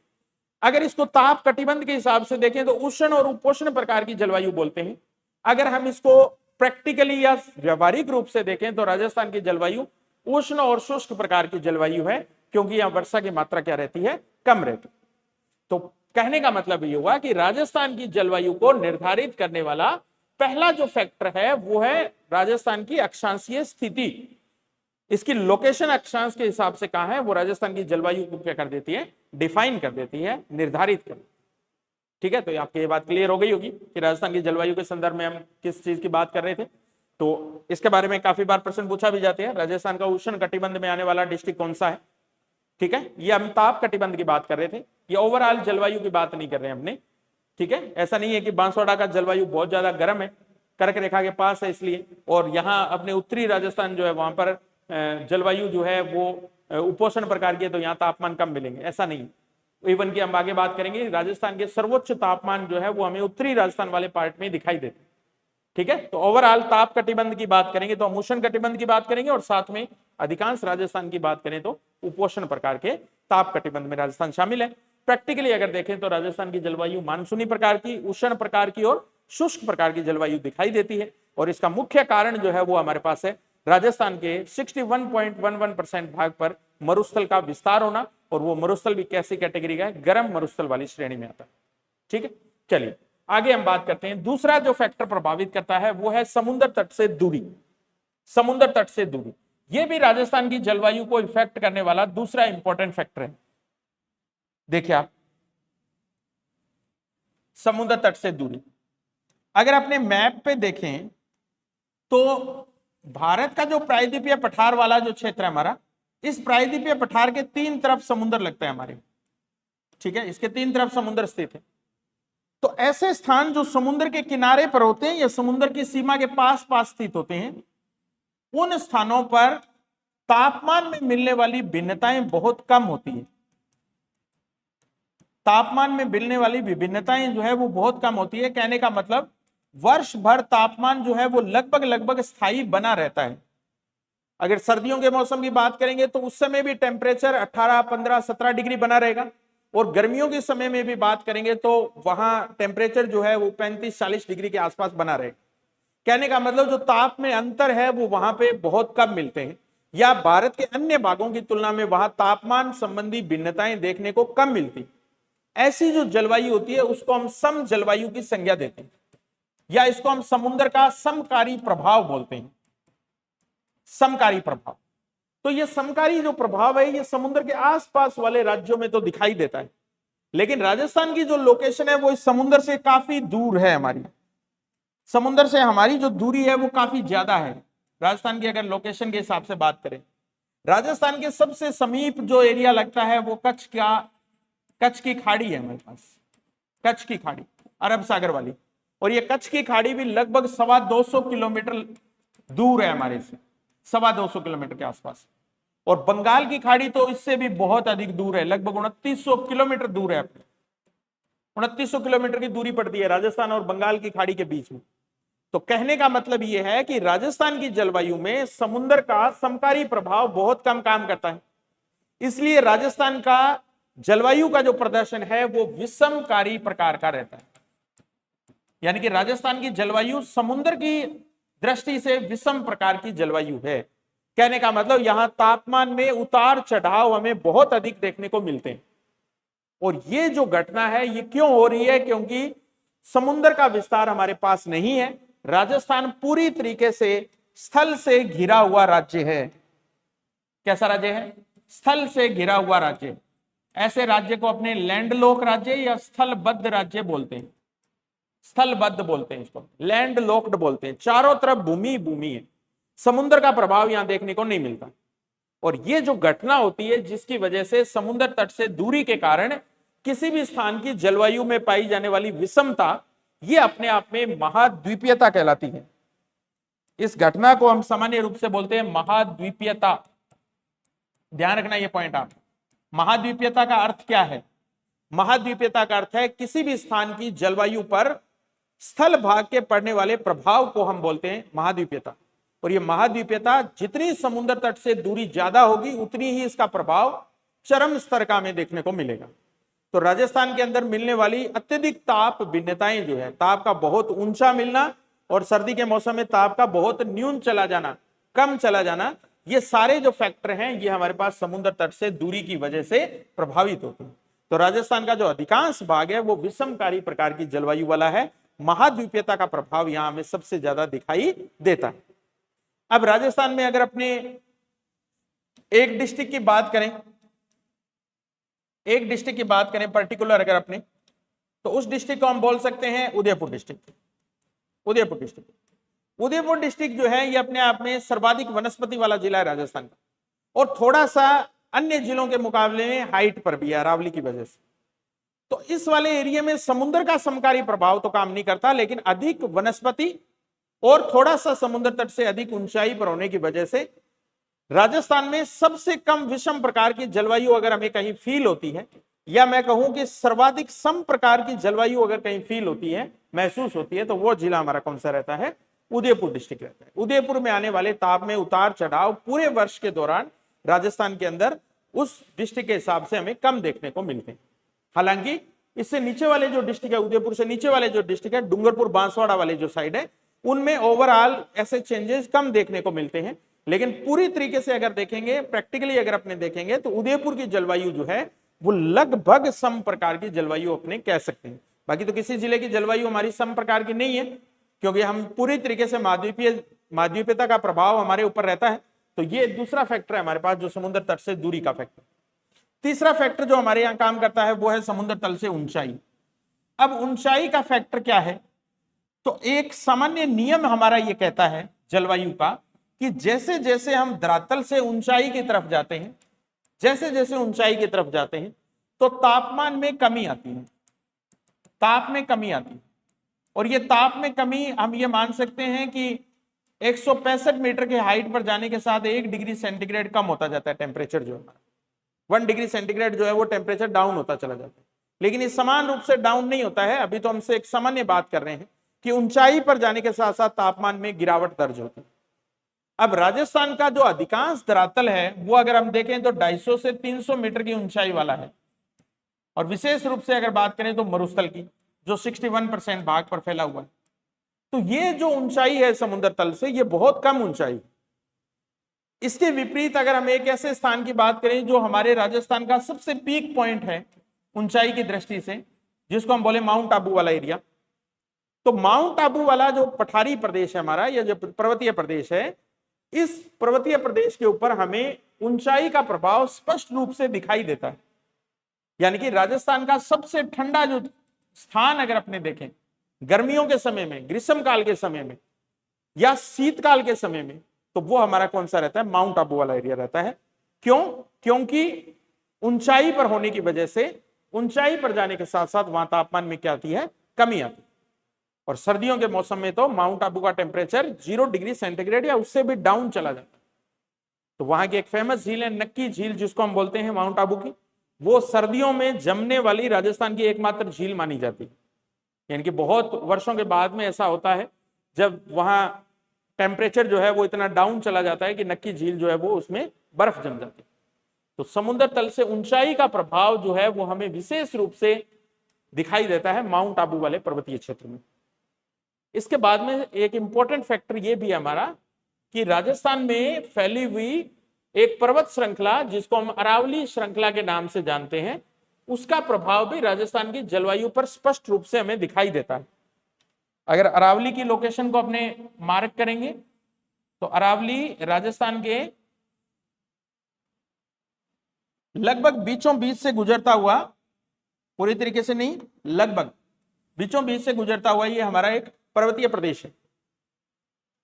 अगर इसको ताप कटिबंध के हिसाब से देखें तो उष्ण और उपोष्ण प्रकार की जलवायु बोलते हैं। अगर हम इसको प्रैक्टिकली या व्यवहारिक रूप से देखें तो राजस्थान की जलवायु उष्ण और शुष्क प्रकार की जलवायु है। क्योंकि यहाँ वर्षा की मात्रा क्या रहती है, कम रहती। तो कहने का मतलब ये हुआ कि राजस्थान की जलवायु को निर्धारित करने वाला पहला जो फैक्टर है वो है राजस्थान की अक्षांशीय स्थिति। इसकी लोकेशन अक्षांश के हिसाब से कहां है, वो राजस्थान की जलवायु को क्या कर देती है, डिफाइन कर देती है, निर्धारित कर। ठीक है, तो आपकी ये बात क्लियर हो गई होगी कि राजस्थान की जलवायु के संदर्भ में हम किस चीज की बात कर रहे थे। तो इसके बारे में काफी बार प्रश्न पूछा भी जाते हैं, राजस्थान का उष्ण कटिबंध में आने वाला डिस्ट्रिक्ट कौन सा है। ठीक है, ये हम ताप कटिबंध की बात कर रहे थे, ये ओवरऑल जलवायु की बात नहीं कर रहे हैं हमने। ठीक है, ऐसा नहीं है कि बांसवाड़ा का जलवायु बहुत ज्यादा गर्म है, कर्क रेखा के पास है इसलिए, और यहाँ अपने उत्तरी राजस्थान जो है वहां पर जलवायु जो है वो उपोष्ण प्रकार की है, तो यहाँ तापमान कम मिलेंगे, ऐसा नहीं। इवन की हम आगे बात करेंगे, राजस्थान के सर्वोच्च तापमान जो है वो हमें उत्तरी राजस्थान वाले पार्ट में दिखाई देते। ठीक है, तो ओवरऑल ताप कटिबंध की बात करेंगे तो हम उष्ण कटिबंध की बात करेंगे, और साथ में अधिकांश राजस्थान की बात करें तो उपोष्ण प्रकार के ताप कटिबंध में राजस्थान शामिल है। प्रैक्टिकली अगर देखें तो राजस्थान की जलवायु मानसूनी प्रकार की, उष्ण प्रकार की और शुष्क प्रकार की जलवायु दिखाई देती है, और इसका मुख्य कारण जो है वो हमारे पास है राजस्थान के 61.11% भाग पर मरुस्थल का विस्तार होना, और वो मरुस्थल भी कैसी कैटेगरी का है, गर्म मरुस्थल वाली श्रेणी में आता है। ठीक है, चलिए आगे हम बात करते हैं। दूसरा जो फैक्टर प्रभावित करता है वो है समुद्र तट से दूरी। समुद्र तट से दूरी ये भी राजस्थान की जलवायु को इफेक्ट करने वाला दूसरा इंपॉर्टेंट फैक्टर है। देखिए आप, समुद्र तट से दूरी अगर अपने मैप पे देखें तो भारत का जो प्रायद्वीपीय पठार वाला जो क्षेत्र है हमारा, इस प्रायद्वीपीय पठार के तीन तरफ समुद्र लगता है हमारे। ठीक है, इसके तीन तरफ समुद्र स्थित है। तो ऐसे स्थान जो समुद्र के किनारे पर होते हैं या समुद्र की सीमा के पास पास स्थित होते हैं, उन स्थानों पर तापमान में मिलने वाली भिन्नताएं बहुत कम होती है। तापमान में मिलने वाली विभिन्नताएं जो है वो बहुत कम होती है। कहने का मतलब वर्ष भर तापमान जो है वो लगभग स्थायी बना रहता है। अगर सर्दियों के मौसम की बात करेंगे तो उस समय भी टेम्परेचर 18, 15, 17 डिग्री बना रहेगा, और गर्मियों के समय में भी बात करेंगे तो वहां टेम्परेचर जो है वो 35-40 डिग्री के आसपास बना रहेगा। कहने का मतलब जो ताप में अंतर है वो वहां पे बहुत कम मिलते हैं, या भारत के अन्य भागों की तुलना में वहां तापमान संबंधी भिन्नताएं देखने को कम मिलती। ऐसी जो जलवायु होती है उसको हम सम जलवायु की संज्ञा देते हैं, या इसको हम समुद्र का समकारी प्रभाव बोलते हैं। समकारी प्रभाव, तो ये समकारी जो प्रभाव है ये समुद्र के आसपास वाले राज्यों में तो दिखाई देता है, लेकिन राजस्थान की जो लोकेशन है वो इस समुद्र से काफी दूर है। हमारी समुद्र से हमारी जो दूरी है वो काफी ज्यादा है। राजस्थान की अगर लोकेशन के हिसाब से बात करें, राजस्थान के सबसे समीप जो एरिया लगता है वो कच्छ की खाड़ी है हमारे पास, कच्छ की खाड़ी अरब सागर वाली, और ये कच्छ की खाड़ी भी लगभग 225 किलोमीटर दूर है हमारे से, 225 किलोमीटर के आसपास। और बंगाल की खाड़ी तो इससे भी बहुत अधिक दूर है, लगभग 2900 किलोमीटर दूर है। अपने 2900 किलोमीटर की दूरी पड़ती है राजस्थान और बंगाल की खाड़ी के बीच में। तो कहने का मतलब यह है कि राजस्थान की जलवायु में समुद्र का समकारी प्रभाव बहुत कम काम करता है, इसलिए राजस्थान का जलवायु का जो प्रदर्शन है वो विषमकारी प्रकार का रहता है। यानी कि राजस्थान की जलवायु समुद्र की दृष्टि से विषम प्रकार की जलवायु है। कहने का मतलब यहां तापमान में उतार चढ़ाव हमें बहुत अधिक देखने को मिलते हैं, और ये जो घटना है ये क्यों हो रही है, क्योंकि समुद्र का विस्तार हमारे पास नहीं है। राजस्थान पूरी तरीके से स्थल से घिरा हुआ राज्य है। कैसा राज्य है? स्थल से घिरा हुआ राज्य। ऐसे राज्य को अपने लैंडलॉक राज्य या स्थलबद्ध राज्य बोलते हैं। स्थलबद्ध बोलते हैं इसको, लैंड लॉक्ड बोलते हैं। चारों तरफ भूमि भूमि है, समुद्र का प्रभाव यहां देखने को नहीं मिलता। और ये जो घटना होती है जिसकी वजह से समुद्र तट से दूरी के कारण किसी भी स्थान की जलवायु में पाई जाने वाली विषमता, ये अपने आप में महाद्वीपीयता कहलाती है। इस घटना को हम सामान्य रूप से बोलते हैं महाद्वीपीयता। ध्यान रखना ये पॉइंट आप। महाद्वीपीयता का अर्थ क्या है? महाद्वीपीयता का अर्थ है किसी भी स्थान की जलवायु पर स्थल भाग के पड़ने वाले प्रभाव को हम बोलते हैं महाद्वीपीयता। और ये महाद्वीपीयता जितनी समुद्र तट से दूरी ज्यादा होगी उतनी ही इसका प्रभाव चरम स्तर का हमें देखने को मिलेगा। तो राजस्थान के अंदर मिलने वाली अत्यधिक ताप भिन्नताएं जो है, ताप का बहुत ऊंचा मिलना और सर्दी के मौसम में ताप का बहुत न्यून चला जाना, कम चला जाना, ये सारे जो फैक्टर हैं ये हमारे पास समुद्र तट से दूरी की वजह से प्रभावित होते हैं। तो राजस्थान का जो अधिकांश भाग है वो विषमकारी प्रकार की जलवायु वाला है। महाद्वीपीयता का प्रभाव यहां हमें सबसे ज्यादा दिखाई देता है। अब राजस्थान में अगर अपने एक डिस्ट्रिक्ट की बात करें, एक डिस्ट्रिक्ट की बात करें पर्टिकुलर अगर अपने, तो उस डिस्ट्रिक्ट को हम बोल सकते हैं Udaipur district. Udaipur district, Udaipur district जो है ये अपने आप में सर्वाधिक वनस्पति वाला जिला है राजस्थान का, और थोड़ा सा अन्य जिलों के मुकाबले में हाइट पर भी है अरावली की वजह से। तो इस वाले एरिया में समुद्र का समकारी प्रभाव तो काम नहीं करता, लेकिन अधिक वनस्पति और थोड़ा सा समुद्र तट से अधिक ऊंचाई पर होने की वजह से राजस्थान में सबसे कम विषम प्रकार की जलवायु अगर हमें कहीं फील होती है, या मैं कहूं कि सर्वाधिक सम प्रकार की जलवायु अगर कहीं फील होती है, महसूस होती है, तो वो जिला हमारा कौन सा रहता है? उदयपुर डिस्ट्रिक्ट रहता है। उदयपुर में आने वाले ताप में उतार चढ़ाव पूरे वर्ष के दौरान राजस्थान के अंदर उस डिस्ट्रिक्ट के हिसाब से हमें कम देखने को मिलते हैं। हालांकि इससे नीचे वाले जो डिस्ट्रिक्ट है, उदयपुर से नीचे वाले जो डिस्ट्रिक्ट है, डूंगरपुर बांसवाड़ा वाले जो साइड है, उनमें ओवरऑल ऐसे चेंजेस कम देखने को मिलते हैं। लेकिन पूरी तरीके से अगर देखेंगे, प्रैक्टिकली अगर अपने देखेंगे, तो उदयपुर की जलवायु जो है वो लगभग सम प्रकार की जलवायु अपने कह सकते हैं। बाकी तो किसी जिले की जलवायु हमारी सम प्रकार की नहीं है, क्योंकि हम पूरी तरीके से महाद्वीपीयता का प्रभाव हमारे ऊपर रहता है। तो ये दूसरा फैक्टर है हमारे पास, जो समुद्र तट से दूरी का फैक्टर। तीसरा फैक्टर जो हमारे यहाँ काम करता है वो है समुद्र तल से ऊंचाई। अब ऊंचाई का फैक्टर क्या है? तो एक सामान्य नियम हमारा ये कहता है जलवायु का कि जैसे जैसे हम धरातल से ऊंचाई की तरफ जाते हैं, जैसे जैसे ऊंचाई की तरफ जाते हैं, तो तापमान में कमी आती है, ताप में कमी आती है। और ये ताप में कमी हम ये मान सकते हैं कि 165 मीटर के हाइट पर जाने के साथ 1 डिग्री सेंटीग्रेड कम होता जाता है टेम्परेचर, जो है 1 डिग्री सेंटीग्रेड जो है वो टेम्परेचर डाउन होता चला जाता है। लेकिन ये समान रूप से डाउन नहीं होता है। अभी तो हमसे एक सामान्य बात कर रहे हैं कि ऊंचाई पर जाने के साथ साथ तापमान में गिरावट दर्ज होती है। अब राजस्थान का जो अधिकांश धरातल है वो अगर हम देखें तो 250 से 300 मीटर की ऊंचाई वाला है, और विशेष रूप से अगर बात करें तो मरुस्थल की, जो 61% भाग पर फैला हुआ है। तो ये जो ऊंचाई है समुद्र तल से, ये बहुत कम ऊंचाई। इसके विपरीत अगर हम एक ऐसे स्थान की बात करें जो हमारे राजस्थान का सबसे पीक पॉइंट है ऊंचाई की दृष्टि से, जिसको हम बोले माउंट आबू वाला एरिया, तो माउंट आबू वाला जो पठारी प्रदेश है हमारा, या जो पर्वतीय प्रदेश है, इस पर्वतीय प्रदेश के ऊपर हमें ऊंचाई का प्रभाव स्पष्ट रूप से दिखाई देता है। यानी कि राजस्थान का सबसे ठंडा जो स्थान अगर अपने देखें गर्मियों के समय में, ग्रीष्म काल के समय में, या शीतकाल के समय में, तो वो हमारा कौन सा रहता है? माउंट आबू वाला एरिया रहता है। क्यों? क्योंकि ऊंचाई पर होने की वजह से, ऊंचाई पर जाने के साथ साथ वहां तापमान में क्या आती है? कमी आती है। और सर्दियों के मौसम में तो माउंट आबू का टेम्परेचर 0 डिग्री सेंटीग्रेड या उससे भी डाउन चला जाता है। तो वहां की एक फेमस झील है नक्की झील, जिसको हम बोलते हैं माउंट आबू की, वो सर्दियों में जमने वाली राजस्थान की एकमात्र झील मानी जाती है। यानी कि बहुत वर्षों के बाद में ऐसा होता है जब वहां टेम्परेचर जो है वो इतना डाउन चला जाता है कि नक्की झील जो है वो उसमें बर्फ जम जाती है। तो समुद्र तल से ऊंचाई का प्रभाव जो है वो हमें विशेष रूप से दिखाई देता है माउंट आबू वाले पर्वतीय क्षेत्र में। इसके बाद में एक इंपॉर्टेंट फैक्टर ये भी है हमारा कि राजस्थान में फैली हुई एक पर्वत श्रृंखला, जिसको हम अरावली श्रृंखला के नाम से जानते हैं, उसका प्रभाव भी राजस्थान की जलवायु पर स्पष्ट रूप से हमें दिखाई देता है। अगर अरावली की लोकेशन को अपने मार्क करेंगे, तो अरावली राजस्थान के लगभग बीचों बीच से गुजरता हुआ, पूरी तरीके से नहीं, लगभग बीचों बीच से गुजरता हुआ ये हमारा एक पर्वतीय प्रदेश है।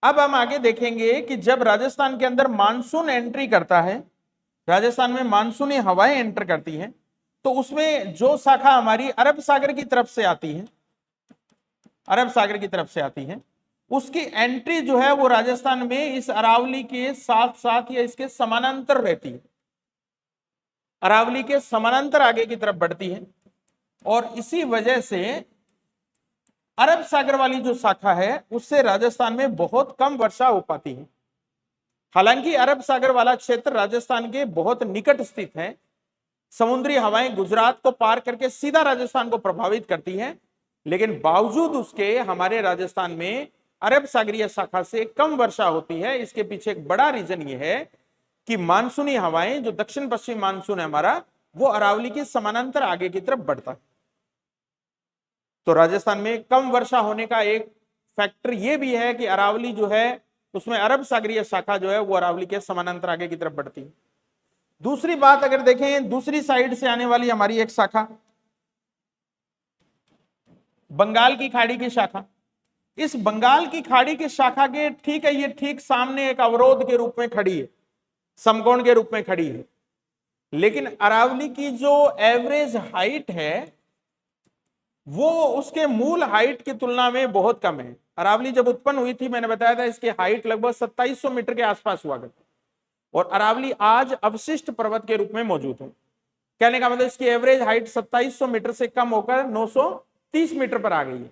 अब हम आगे देखेंगे कि जब राजस्थान के अंदर मानसून एंट्री करता है, राजस्थान में मानसूनी हवाएं एंटर करती हैं, तो उसमें जो शाखा हमारी अरब सागर की तरफ से आती है, अरब सागर की तरफ से आती है, उसकी एंट्री जो है वो राजस्थान में इस अरावली के साथ साथ या इसके समानांतर रहती है, अरावली के समानांतर आगे की तरफ बढ़ती है। और इसी वजह से अरब सागर वाली जो शाखा है उससे राजस्थान में बहुत कम वर्षा हो पाती है। हालांकि अरब सागर वाला क्षेत्र राजस्थान के बहुत निकट स्थित है, समुद्री हवाएं गुजरात को पार करके सीधा राजस्थान को प्रभावित करती हैं, लेकिन बावजूद उसके हमारे राजस्थान में अरब सागरीय शाखा से कम वर्षा होती है। इसके पीछे एक बड़ा रीजन ये है कि मानसूनी हवाएं, जो दक्षिण पश्चिम मानसून है हमारा, वो अरावली के समानांतर आगे की तरफ बढ़ता है। तो राजस्थान में कम वर्षा होने का एक फैक्टर ये भी है कि अरावली जो है उसमें अरब सागरीय शाखा जो है वो अरावली के समानांतर आगे की तरफ बढ़ती है। दूसरी बात अगर देखें, दूसरी साइड से आने वाली हमारी एक शाखा बंगाल की खाड़ी की शाखा, इस बंगाल की खाड़ी की शाखा के ठीक है, ये ठीक सामने एक अवरोध के रूप में खड़ी है, समकोण के रूप में खड़ी है। लेकिन अरावली की जो एवरेज हाइट है वो उसके मूल हाइट की तुलना में बहुत कम है। अरावली जब उत्पन्न हुई थी, मैंने बताया था इसकी हाइट लगभग 2700 मीटर के आसपास हुआ करती, और अरावली आज अवशिष्ट पर्वत के रूप में मौजूद है। कहने का मतलब इसकी एवरेज हाइट 2700 मीटर से कम होकर 930 मीटर पर आ गई है।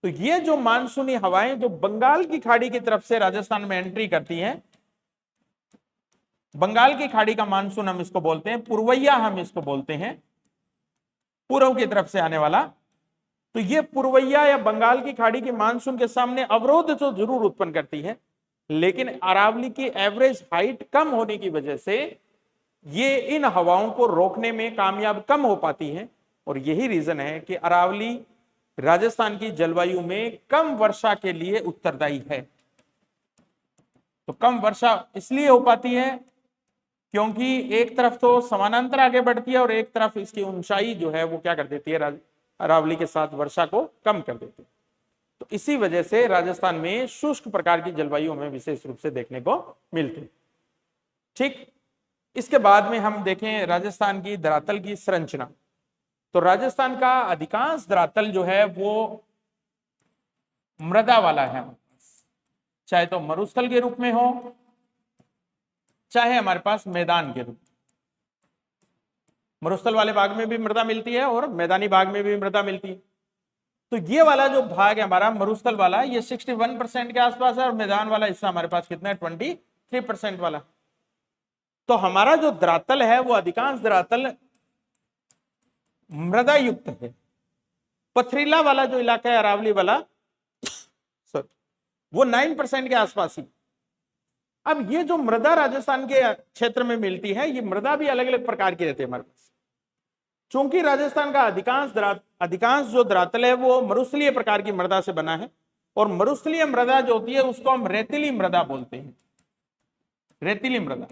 तो ये जो मानसूनी हवाएं जो बंगाल की खाड़ी की तरफ से राजस्थान में एंट्री करती हैं, बंगाल की खाड़ी का मानसून हम इसको बोलते हैं, पूर्वैया हम इसको बोलते हैं, पूर्व की तरफ से आने वाला। तो ये पूर्वैया या बंगाल की खाड़ी के मानसून के सामने अवरोध तो जरूर उत्पन्न करती है, लेकिन अरावली की एवरेज हाइट कम होने की वजह से ये इन हवाओं को रोकने में कामयाब कम हो पाती है। और यही रीजन है कि अरावली राजस्थान की जलवायु में कम वर्षा के लिए उत्तरदायी है। तो कम वर्षा इसलिए हो पाती है क्योंकि एक तरफ तो समानांतर आगे बढ़ती है और एक तरफ इसकी ऊंचाई जो है वो क्या कर देती है, अरावली के साथ वर्षा को कम कर देती है। तो इसी वजह से राजस्थान में शुष्क प्रकार की जलवायु हमें विशेष रूप से देखने को मिलती है। ठीक, इसके बाद में हम देखें राजस्थान की धरातल की संरचना। तो राजस्थान का अधिकांश धरातल जो है वो मृदा वाला है, चाहे तो मरुस्थल के रूप में हो चाहे हमारे पास मैदान के रूप। मरुस्थल वाले भाग में भी मृदा मिलती है और मैदानी भाग में भी मृदा मिलती है। तो ये वाला जो भाग है हमारा मरुस्थल वाला, ये 61% के आसपास है, और मैदान वाला हिस्सा हमारे पास कितना है, 23% वाला। तो हमारा जो धरातल है वो अधिकांश धरातल मृदा युक्त है। पथरीला वाला जो इलाका है अरावली वाला वो 9% के आसपास ही। अब ये जो मृदा राजस्थान के क्षेत्र में मिलती है, ये मृदा भी अलग अलग प्रकार की रहती है हमारे पास। चूंकि राजस्थान का अधिकांश जो धरातल है वो मरुस्थलीय प्रकार की मृदा से बना है, और मरुस्थलीय मृदा जो होती है उसको हम रेतीली मृदा बोलते हैं, रेतीली मृदा,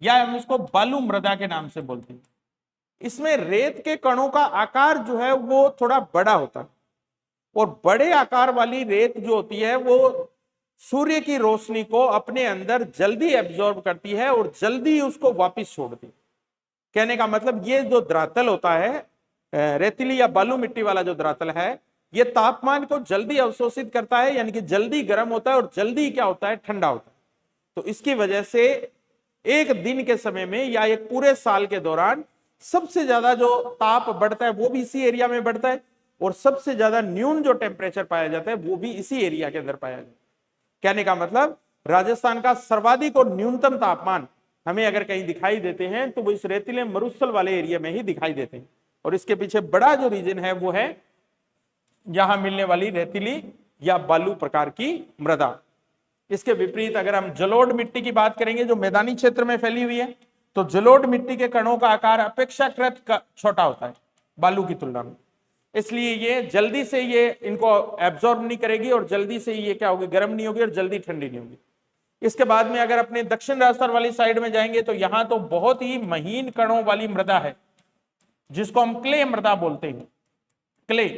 या हम इसको बालू मृदा के नाम से बोलते हैं। इसमें रेत के कणों का आकार जो है वो थोड़ा बड़ा होता है, और बड़े आकार वाली रेत जो होती है वो सूर्य की रोशनी को अपने अंदर जल्दी एब्जॉर्ब करती है और जल्दी उसको वापस छोड़ती है। कहने का मतलब ये जो धरातल होता है, रेतीली या बालू मिट्टी वाला जो धरातल है, ये तापमान को जल्दी अवशोषित करता है, यानी कि जल्दी गर्म होता है और जल्दी क्या होता है, ठंडा होता है। तो इसकी वजह से एक दिन के समय में या एक पूरे साल के दौरान सबसे ज्यादा जो ताप बढ़ता है वो भी इसी एरिया में बढ़ता है, और सबसे ज्यादा न्यून जो टेम्परेचर पाया जाता है वो भी इसी एरिया के अंदर पाया जाता है। कहने का मतलब राजस्थान का सर्वाधिक और न्यूनतम तापमान हमें अगर कहीं दिखाई देते हैं तो वो इस रेतीले मरुस्थल वाले एरिया में ही दिखाई देते हैं, और इसके पीछे बड़ा जो रीजन है वो है यहां मिलने वाली रेतीली या बालू प्रकार की मृदा। इसके विपरीत अगर हम जलोढ़ मिट्टी की बात करेंगे जो मैदानी क्षेत्र में फैली हुई है, तो जलोढ़ मिट्टी के कणों का आकार अपेक्षाकृत छोटा होता है बालू की तुलना में, इसलिए ये जल्दी से ये इनको एब्जॉर्ब नहीं करेगी और जल्दी से ये क्या होगी, गर्म नहीं होगी और जल्दी ठंडी नहीं होगी। इसके बाद में अगर अपने दक्षिण राजस्थान वाली साइड में जाएंगे तो यहां तो बहुत ही महीन कणों वाली मृदा है जिसको हम क्ले मृदा बोलते हैं, क्ले,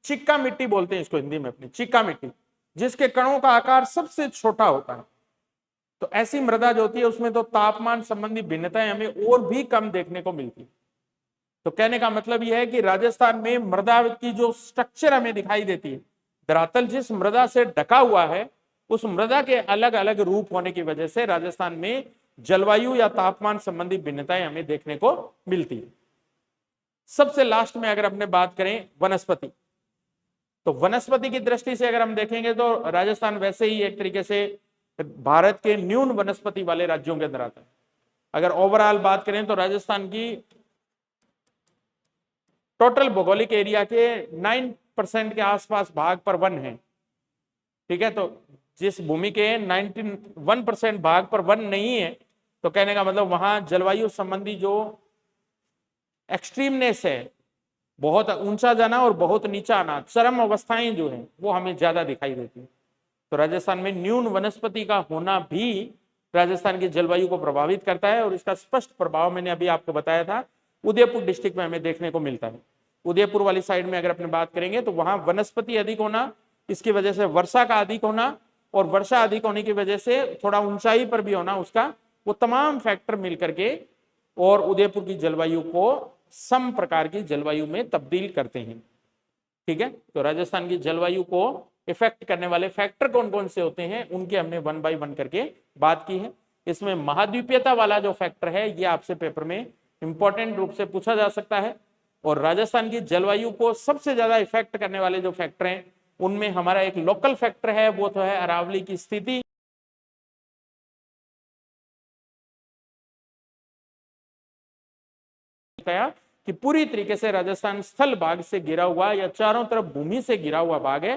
चिक्का मिट्टी बोलते हैं इसको हिंदी में अपनी, चिक्का मिट्टी, जिसके कणों का आकार सबसे छोटा होता है। तो ऐसी मृदा जो होती है उसमें तो तापमान संबंधी भिन्नताएं हमें और भी कम देखने को मिलती है। तो कहने का मतलब यह है कि राजस्थान में मृदा की जो स्ट्रक्चर हमें दिखाई देती है, धरातल जिस मृदा से ढका हुआ है उस मृदा के अलग अलग रूप होने की वजह से राजस्थान में जलवायु या तापमान संबंधी भिन्नताएं हमें देखने को मिलती है। सबसे लास्ट में अगर अपने बात करें वनस्पति, तो वनस्पति की दृष्टि से अगर हम देखेंगे तो राजस्थान वैसे ही एक तरीके से भारत के न्यून वनस्पति वाले राज्यों के अंदर आता है। अगर ओवरऑल बात करें तो राजस्थान की टोटल भौगोलिक एरिया के 9% के आसपास भाग पर वन है, ठीक है। तो जिस भूमि के 91% भाग पर वन नहीं है तो कहने का मतलब वहां जलवायु संबंधी जो एक्सट्रीमनेस है, बहुत ऊंचा जाना और बहुत नीचा आना, चरम अवस्थाएं जो है वो हमें ज्यादा दिखाई देती है। तो राजस्थान में न्यून वनस्पति का होना भी राजस्थान की जलवायु को प्रभावित करता है और इसका स्पष्ट प्रभाव मैंने अभी आपको बताया था उदयपुर डिस्ट्रिक्ट में हमें देखने को मिलता है। उदयपुर वाली साइड में अगर अपने बात करेंगे तो वहां वनस्पति अधिक होना, इसकी वजह से वर्षा का अधिक होना और वर्षा अधिक होने की वजह से थोड़ा ऊंचाई पर भी होना, उसका वो तमाम फैक्टर मिलकर के और उदयपुर की जलवायु को सम प्रकार की जलवायु में तब्दील करते हैं। ठीक है, तो राजस्थान की जलवायु को इफेक्ट करने वाले फैक्टर कौन कौन से होते हैं उनके हमने 1 बाय 1 करके बात की है। इसमें महाद्वीपीयता वाला जो फैक्टर है ये आपसे पेपर में इंपॉर्टेंट रूप से पूछा जा सकता है। और राजस्थान की जलवायु को सबसे ज्यादा इफेक्ट करने वाले जो फैक्टर हैं उनमें हमारा एक लोकल फैक्टर है, वो तो है अरावली की स्थिति। कि पूरी तरीके से राजस्थान स्थल भाग से घिरा हुआ या चारों तरफ भूमि से घिरा हुआ भाग है,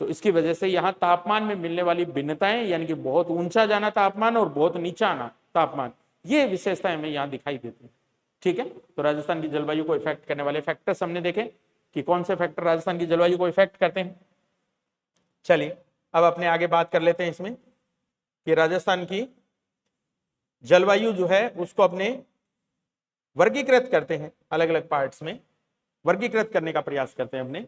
तो इसकी वजह से यहाँ तापमान में मिलने वाली भिन्नताएं यानी कि बहुत ऊंचा जाना तापमान और बहुत नीचा आना तापमान, ये विशेषताएं हमें यहाँ दिखाई देती है। ठीक है, तो राजस्थान की जलवायु को इफेक्ट करने वाले फैक्टर्स हमने देखे कि कौन से फैक्टर राजस्थान की जलवायु को इफेक्ट करते हैं। चलिए अब अपने आगे बात कर लेते हैं इसमें कि राजस्थान की जलवायु जो है उसको अपने वर्गीकृत करते हैं, अलग अलग पार्ट्स में वर्गीकृत करने का प्रयास करते हैं अपने।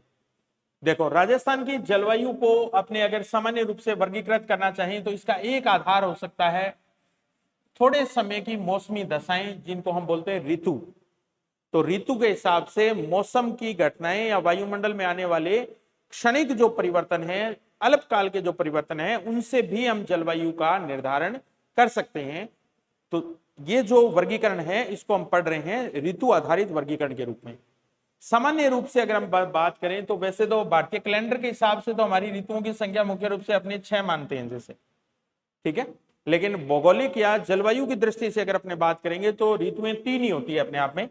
देखो, राजस्थान की जलवायु को अपने अगर सामान्य रूप से वर्गीकृत करना चाहें तो इसका एक आधार हो सकता है थोड़े समय की मौसमी दशाएं, जिनको हम बोलते हैं ऋतु। तो ऋतु के हिसाब से मौसम की घटनाएं या वायुमंडल में आने वाले क्षणिक जो परिवर्तन है, अल्पकाल के जो परिवर्तन है, उनसे भी हम जलवायु का निर्धारण कर सकते हैं। तो ये जो वर्गीकरण है इसको हम पढ़ रहे हैं ऋतु आधारित वर्गीकरण के रूप में। सामान्य रूप से अगर हम बात करें तो वैसे तो भारतीय कैलेंडर के हिसाब से तो हमारी ऋतुओं की संख्या मुख्य रूप से अपने 6 मानते हैं जैसे, ठीक है। लेकिन भौगोलिक या जलवायु की दृष्टि से अगर अपने बात करेंगे तो ऋतुएं 3 ही होती है अपने आप में,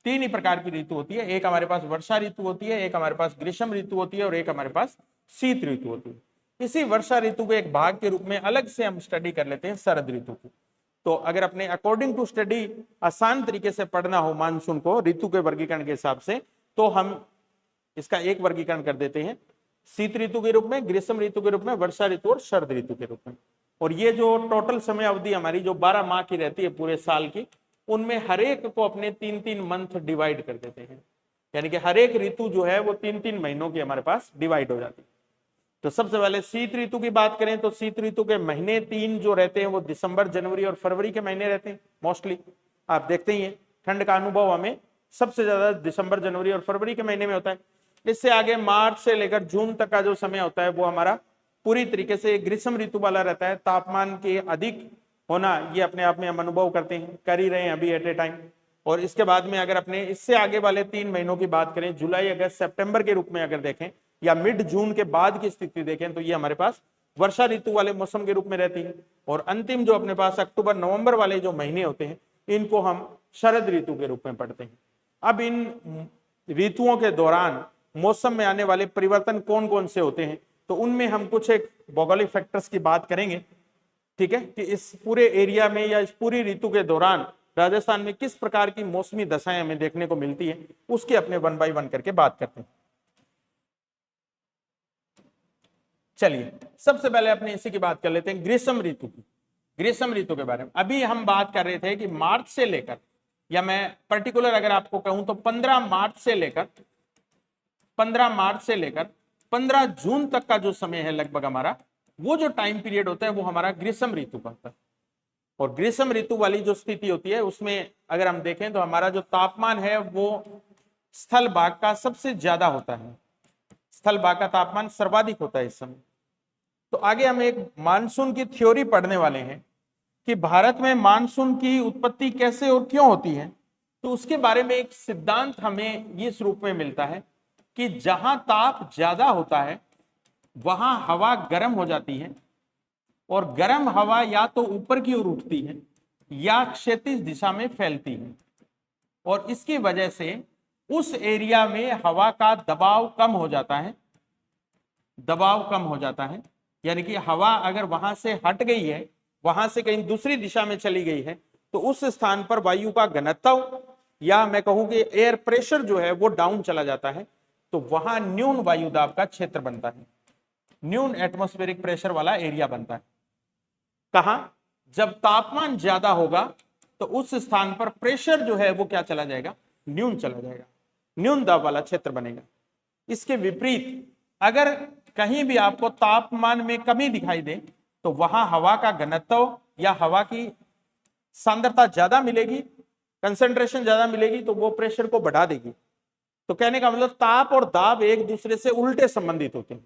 3 ही प्रकार की ऋतु होती है। एक हमारे पास वर्षा ऋतु होती है, एक हमारे पास ग्रीष्म ऋतु होती है और एक हमारे पास शीत ऋतु होती है। इसी वर्षा ऋतु के एक भाग के रूप में अलग से हम स्टडी कर लेते हैं शरद ऋतु की। तो अगर अपने अकॉर्डिंग टू स्टडी आसान तरीके से पढ़ना हो मानसून को ऋतु के वर्गीकरण के हिसाब से, तो हम इसका एक वर्गीकरण कर देते हैं शीत ऋतु के रूप में, ग्रीष्म ऋतु के रूप में, वर्षा ऋतु और शरद ऋतु के रूप में। और ये जो टोटल समय अवधि हमारी जो 12 माह की रहती है पूरे साल की, उनमें हर एक को अपने 3-3 मंथ डिवाइड कर देते हैं, यानी कि हर एक ऋतु जो है वो 3-3 महीनों की हमारे पास डिवाइड हो जाती है। तो सबसे पहले शीत ऋतु की बात करें तो शीत ऋतु के महीने 3 जो रहते हैं वो दिसंबर, जनवरी और फरवरी के महीने रहते हैं। मोस्टली आप देखते ही हैं ठंड का अनुभव हमें सबसे ज्यादा दिसंबर, जनवरी और फरवरी के महीने में होता है। इससे आगे मार्च से लेकर जून तक का जो समय होता है वो हमारा पूरी तरीके से ग्रीष्म ऋतु वाला रहता है। तापमान के अधिक होना ये अपने आप में हम अनुभव करते हैं, कर ही रहे हैं अभी एट ए टाइम। और इसके बाद में अगर अपने इससे आगे वाले 3 महीनों की बात करें, जुलाई, अगस्त, सितंबर के रूप में अगर देखें या मिड जून के बाद की स्थिति देखें, तो ये हमारे पास वर्षा ऋतु वाले मौसम के रूप में रहती है। और अंतिम जो अपने पास अक्टूबर, नवंबर वाले जो महीने होते हैं, इनको हम शरद ऋतु के रूप में पढ़ते हैं। अब इन ऋतुओं के दौरान मौसम में आने वाले परिवर्तन कौन कौन से होते हैं, तो उनमें हम कुछ एक भौगोलिक फैक्टर्स की बात करेंगे, ठीक है, कि इस पूरे एरिया में या इस पूरी ऋतु के दौरान राजस्थान में किस प्रकार की मौसमी दशाएं हमें देखने को मिलती है, उसके अपने 1 बाय 1 करके बात करते हैं। चलिए सबसे पहले अपने इसी की बात कर लेते हैं ग्रीष्म ऋतु की। ग्रीष्म ऋतु के बारे में अभी हम बात कर रहे थे कि मार्च से लेकर, या मैं पर्टिकुलर अगर आपको कहूं तो 15 मार्च से लेकर 15 जून तक का जो समय है लगभग हमारा, वो जो टाइम पीरियड होता है वो हमारा ग्रीष्म ऋतु का होता है। और ग्रीष्म ऋतु वाली जो स्थिति होती है उसमें अगर हम देखें तो हमारा जो तापमान है वो स्थल भाग का सबसे ज्यादा होता है, स्थल भाग का तापमान सर्वाधिक होता है इस समय। तो आगे हम एक मानसून की थ्योरी पढ़ने वाले हैं कि भारत में मानसून की उत्पत्ति कैसे और क्यों होती है। तो उसके बारे में एक सिद्धांत हमें इस रूप में मिलता है कि जहां ताप ज्यादा होता है वहां हवा गर्म हो जाती है, और गर्म हवा या तो ऊपर की ओर उठती है या क्षैतिज दिशा में फैलती है, और इसकी वजह से उस एरिया में हवा का दबाव कम हो जाता है, दबाव कम हो जाता है। यानी कि हवा अगर वहां से हट गई है वहां से कहीं दूसरी दिशा में चली गई है, तो उस स्थान पर वायु का घनत्व या मैं कहूं कि एयर प्रेशर जो है वो डाउन चला जाता है, तो वहां न्यून वायु दाब का क्षेत्र बनता है, न्यून एटमॉस्फेरिक प्रेशर वाला एरिया बनता है। कहां? जब तापमान ज्यादा होगा तो उस स्थान पर प्रेशर जो है वो क्या चला जाएगा? न्यून चला जाएगा, न्यून दाब वाला क्षेत्र बनेगा। इसके विपरीत अगर कहीं भी आपको तापमान में कमी दिखाई दे तो वहां हवा का घनत्व या हवा की सांद्रता ज्यादा मिलेगी, कंसंट्रेशन ज्यादा मिलेगी, तो वो प्रेशर को बढ़ा देगी। तो कहने का मतलब ताप और दाब एक दूसरे से उल्टे संबंधित होते हैं।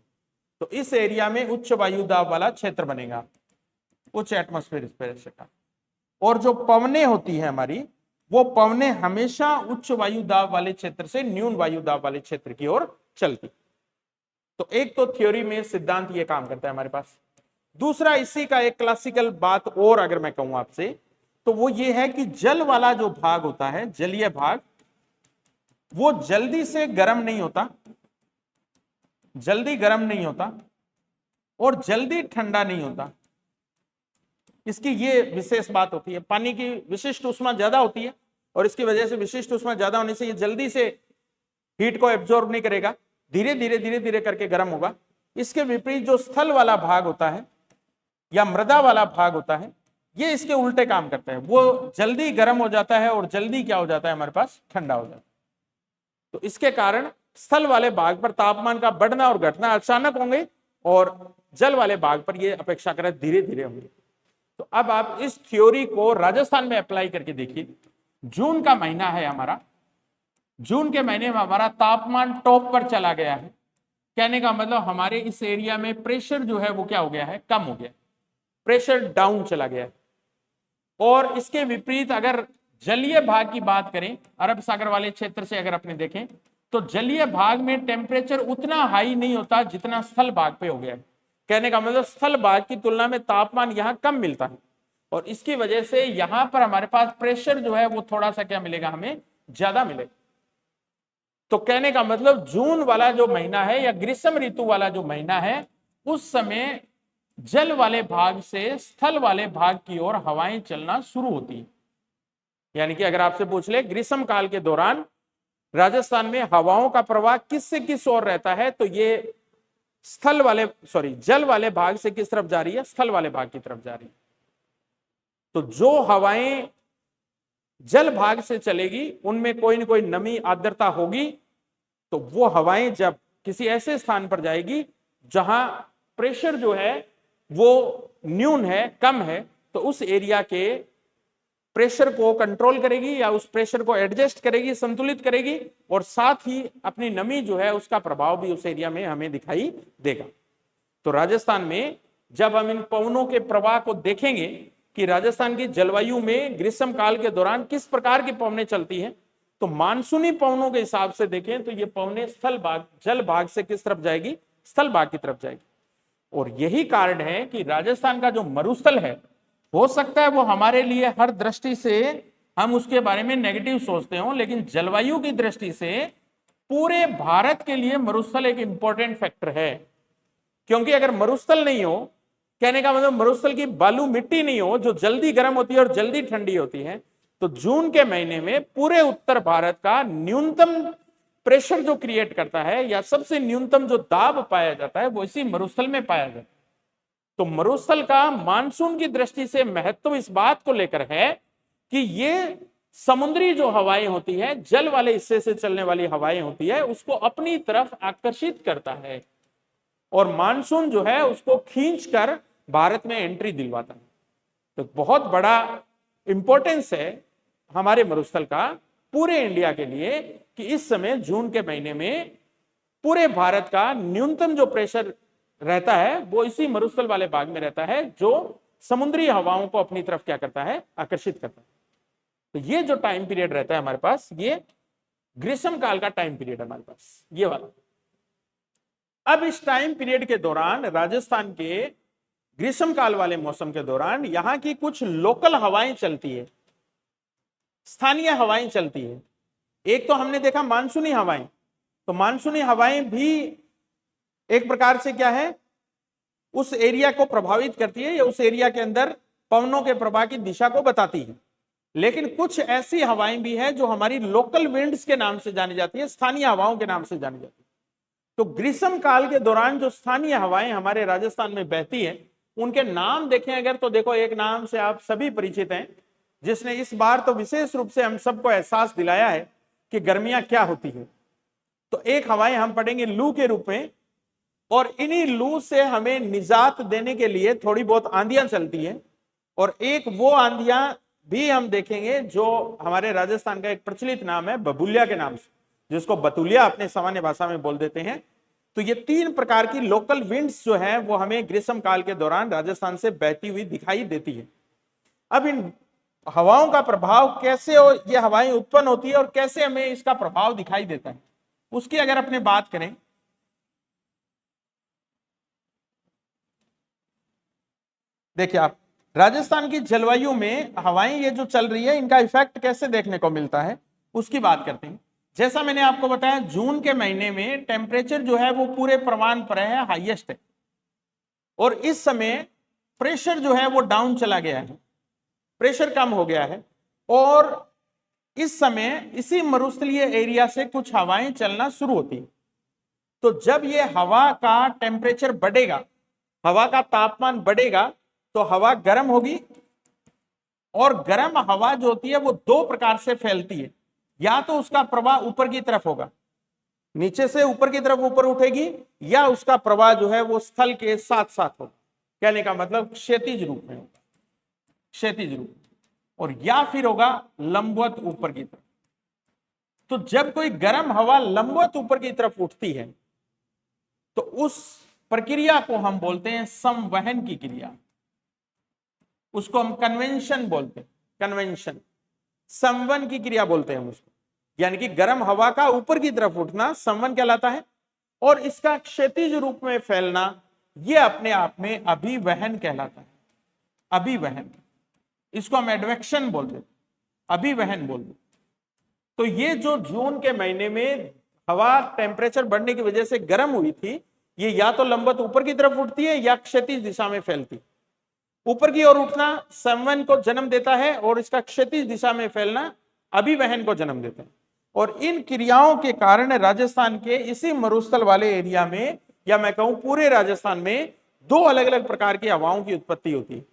तो इस एरिया में उच्च वायु दाब वाला क्षेत्र बनेगा, उच्च एटमॉस्फेरिक प्रेशर का। और जो पवनें होती है हमारी, वो पवनें हमेशा उच्च वायु दाब वाले क्षेत्र से न्यून वायु दाब वाले क्षेत्र की ओर चलती। तो एक तो थ्योरी में सिद्धांत ये काम करता है हमारे पास। दूसरा, इसी का एक क्लासिकल बात और अगर मैं कहूं आपसे, तो वो ये है कि जल वाला जो भाग होता है, जलीय भाग, वो जल्दी से गर्म नहीं होता, जल्दी गर्म नहीं होता और जल्दी ठंडा नहीं होता। इसकी ये विशेष बात होती है। पानी की विशिष्ट ऊष्मा ज्यादा होती है और इसकी वजह से विशिष्ट ऊष्मा ज्यादा होने से ये जल्दी से हीट को एब्जॉर्ब नहीं करेगा, धीरे धीरे करके गर्म होगा। इसके विपरीत जो स्थल वाला भाग होता है या मृदा वाला भाग होता है, ये इसके उल्टे काम करता है, वो जल्दी गर्म हो जाता है और जल्दी क्या हो जाता है हमारे पास? ठंडा हो जाता है। तो इसके कारण स्थल वाले भाग पर तापमान का बढ़ना और घटना अचानक होंगे और जल वाले भाग पर ये अपेक्षाकृत धीरे धीरे होंगे। तो अब आप इस थ्योरी को राजस्थान में अप्लाई करके देखिए। जून का महीना है हमारा, जून के महीने में हमारा तापमान टॉप पर चला गया है। कहने का मतलब हमारे इस एरिया में प्रेशर जो है वो क्या हो गया है? कम हो गया, प्रेशर डाउन चला गया है। और इसके विपरीत अगर जलीय भाग की बात करें, अरब सागर वाले क्षेत्र से अगर अपने देखें, तो जलीय भाग में टेम्परेचर उतना हाई नहीं होता जितना स्थल भाग पे हो गया है। कहने का मतलब स्थल भाग की तुलना में तापमान यहां कम मिलता है और इसकी वजह से यहां पर हमारे पास प्रेशर जो है वो थोड़ा सा क्या मिलेगा? हमें ज्यादा मिलेगा। तो कहने का मतलब जून वाला जो महीना है या ग्रीष्म ऋतु वाला जो महीना है, उस समय जल वाले भाग से स्थल वाले भाग की ओर हवाएं चलना शुरू होती है। यानी कि अगर आपसे पूछ ले ग्रीष्म काल के दौरान राजस्थान में हवाओं का प्रवाह किस से किस ओर रहता है, तो ये जल वाले भाग से किस तरफ जा रही है? स्थल वाले भाग की तरफ जा रही है। तो जो हवाएं जल भाग से चलेगी उनमें कोई ना कोई नमी आर्द्रता होगी, तो वो हवाएं जब किसी ऐसे स्थान पर जाएगी जहां प्रेशर जो है वो न्यून है, कम है, तो उस एरिया के प्रेशर को कंट्रोल करेगी या उस प्रेशर को एडजस्ट करेगी, संतुलित करेगी, और साथ ही अपनी नमी जो है उसका प्रभाव भी उस एरिया में हमें दिखाई देगा। तो राजस्थान में जब हम इन पवनों के प्रवाह को देखेंगे कि राजस्थान की जलवायु में ग्रीष्म काल के दौरान किस प्रकार की पवनें चलती हैं, तो मानसूनी पवनों के हिसाब से देखें तो ये पवनें स्थल भाग, जल भाग से किस तरफ जाएगी? स्थल भाग की तरफ जाएगी। और यही कारण है कि राजस्थान का जो मरुस्थल है, हो सकता है वो हमारे लिए हर दृष्टि से हम उसके बारे में नेगेटिव सोचते हो, लेकिन जलवायु की दृष्टि से पूरे भारत के लिए मरुस्थल एक इंपॉर्टेंट फैक्टर है। क्योंकि अगर मरुस्थल नहीं हो, कहने का मतलब मरुस्थल की बालू मिट्टी नहीं हो जो जल्दी गर्म होती है और जल्दी ठंडी होती है, तो जून के महीने में पूरे उत्तर भारत का न्यूनतम प्रेशर जो क्रिएट करता है या सबसे न्यूनतम जो दाब पाया जाता है वो इसी मरुस्थल में पाया जाता है। तो मरुस्थल का मानसून की दृष्टि से महत्व इस बात को लेकर है कि ये समुद्री जो हवाएं होती है, जल वाले हिस्से से चलने वाली हवाएं होती है, उसको अपनी तरफ आकर्षित करता है और मानसून जो है उसको खींचकर भारत में एंट्री दिलवाता है। तो बहुत बड़ा इंपॉर्टेंस है हमारे मरुस्थल का पूरे इंडिया के लिए कि इस समय जून के महीने में पूरे भारत का न्यूनतम जो प्रेशर रहता है वो इसी मरुस्थल वाले भाग में रहता है, जो समुद्री हवाओं को अपनी तरफ क्या करता है? आकर्षित करता है। तो ये जो टाइम पीरियड रहता है हमारे पास, ये ग्रीष्म काल का टाइम पीरियड है हमारे पास, ये वाला। अब इस टाइम पीरियड के दौरान राजस्थान के ग्रीष्म काल वाले मौसम के दौरान यहां की कुछ लोकल हवाएं चलती है, स्थानीय हवाएं चलती है। एक तो हमने देखा मानसूनी हवाएं, तो मानसूनी हवाएं भी एक प्रकार से क्या है? उस एरिया को प्रभावित करती है या उस एरिया के अंदर पवनों के प्रवाह की दिशा को बताती है। लेकिन कुछ ऐसी हवाएं भी हैं जो हमारी लोकल विंड्स के नाम से जानी जाती है, स्थानीय हवाओं के नाम से जानी जाती है। तो ग्रीष्म काल के दौरान जो स्थानीय हवाएं हमारे राजस्थान में बहती हैं, उनके नाम देखें अगर तो देखो, एक नाम से आप सभी परिचित हैं, जिसने इस बार तो विशेष रूप से हम सबको एहसास दिलाया है कि गर्मियां क्या होती है। तो एक हवाएं हम पढ़ेंगे लू के रूप में, और इन्हीं लू से हमें निजात देने के लिए थोड़ी बहुत आंधियां चलती हैं। और एक वो आंधियां भी हम देखेंगे जो हमारे राजस्थान का एक प्रचलित नाम है बबूलिया के नाम से, जिसको बतुलिया अपने सामान्य भाषा में बोल देते हैं। तो ये 3 प्रकार की लोकल विंड्स जो है वो हमें ग्रीष्म काल के दौरान राजस्थान से बहती हुई दिखाई देती है। अब इन हवाओं का प्रभाव कैसे ये हवाएं उत्पन्न होती है और कैसे हमें इसका प्रभाव दिखाई देता है, उसकी अगर अपने बात करें, देखिए आप राजस्थान की जलवायु में हवाएं ये जो चल रही है, इनका इफेक्ट कैसे देखने को मिलता है उसकी बात करते हैं। जैसा मैंने आपको बताया, जून के महीने में टेम्परेचर जो है वो पूरे प्रमाण पर है, हाईएस्ट है, और इस समय प्रेशर जो है वो डाउन चला गया है, प्रेशर कम हो गया है, और इस समय इसी मरुस्थलीय एरिया से कुछ हवाएं चलना शुरू होती है। तो जब ये हवा का टेम्परेचर बढ़ेगा, हवा का तापमान बढ़ेगा, तो हवा गर्म होगी, और गर्म हवा जो होती है वो 2 प्रकार से फैलती है। या तो उसका प्रवाह ऊपर की तरफ होगा, नीचे से ऊपर की तरफ ऊपर उठेगी, या उसका प्रवाह जो है वो स्थल के साथ साथ होगा। कहने का मतलब क्षैतिज रूप में होगा, क्षैतिज रूप, और या फिर होगा लंबवत ऊपर की तरफ। तो जब कोई गर्म हवा लंबवत ऊपर की तरफ उठती है तो उस प्रक्रिया को हम बोलते हैं संवहन की क्रिया, उसको हम कन्वेंशन बोलते हैं, कन्वेंशन, संवहन की क्रिया बोलते हैं हम उसको। यानी कि गर्म हवा का ऊपर की तरफ उठना संवहन कहलाता है, और इसका क्षैतिज रूप में फैलना यह अपने आप में अभिवहन कहलाता है। अभिवहन, इसको हम एडवेक्शन बोलते हैं, अभिवहन बोलते हैं। तो ये जो जून के महीने में हवा टेम्परेचर बढ़ने की वजह से गर्म हुई थी, ये या तो लंबवत ऊपर की तरफ उठती है या क्षैतिज दिशा में फैलती। ऊपर की ओर उठना संवहन को जन्म देता है, और इसका क्षैतिज दिशा में फैलना अभिवहन को जन्म देता है। और इन क्रियाओं के कारण राजस्थान के इसी मरुस्थल वाले एरिया में, या मैं कहूं पूरे राजस्थान में, 2 अलग अलग प्रकार की हवाओं की उत्पत्ति होती है।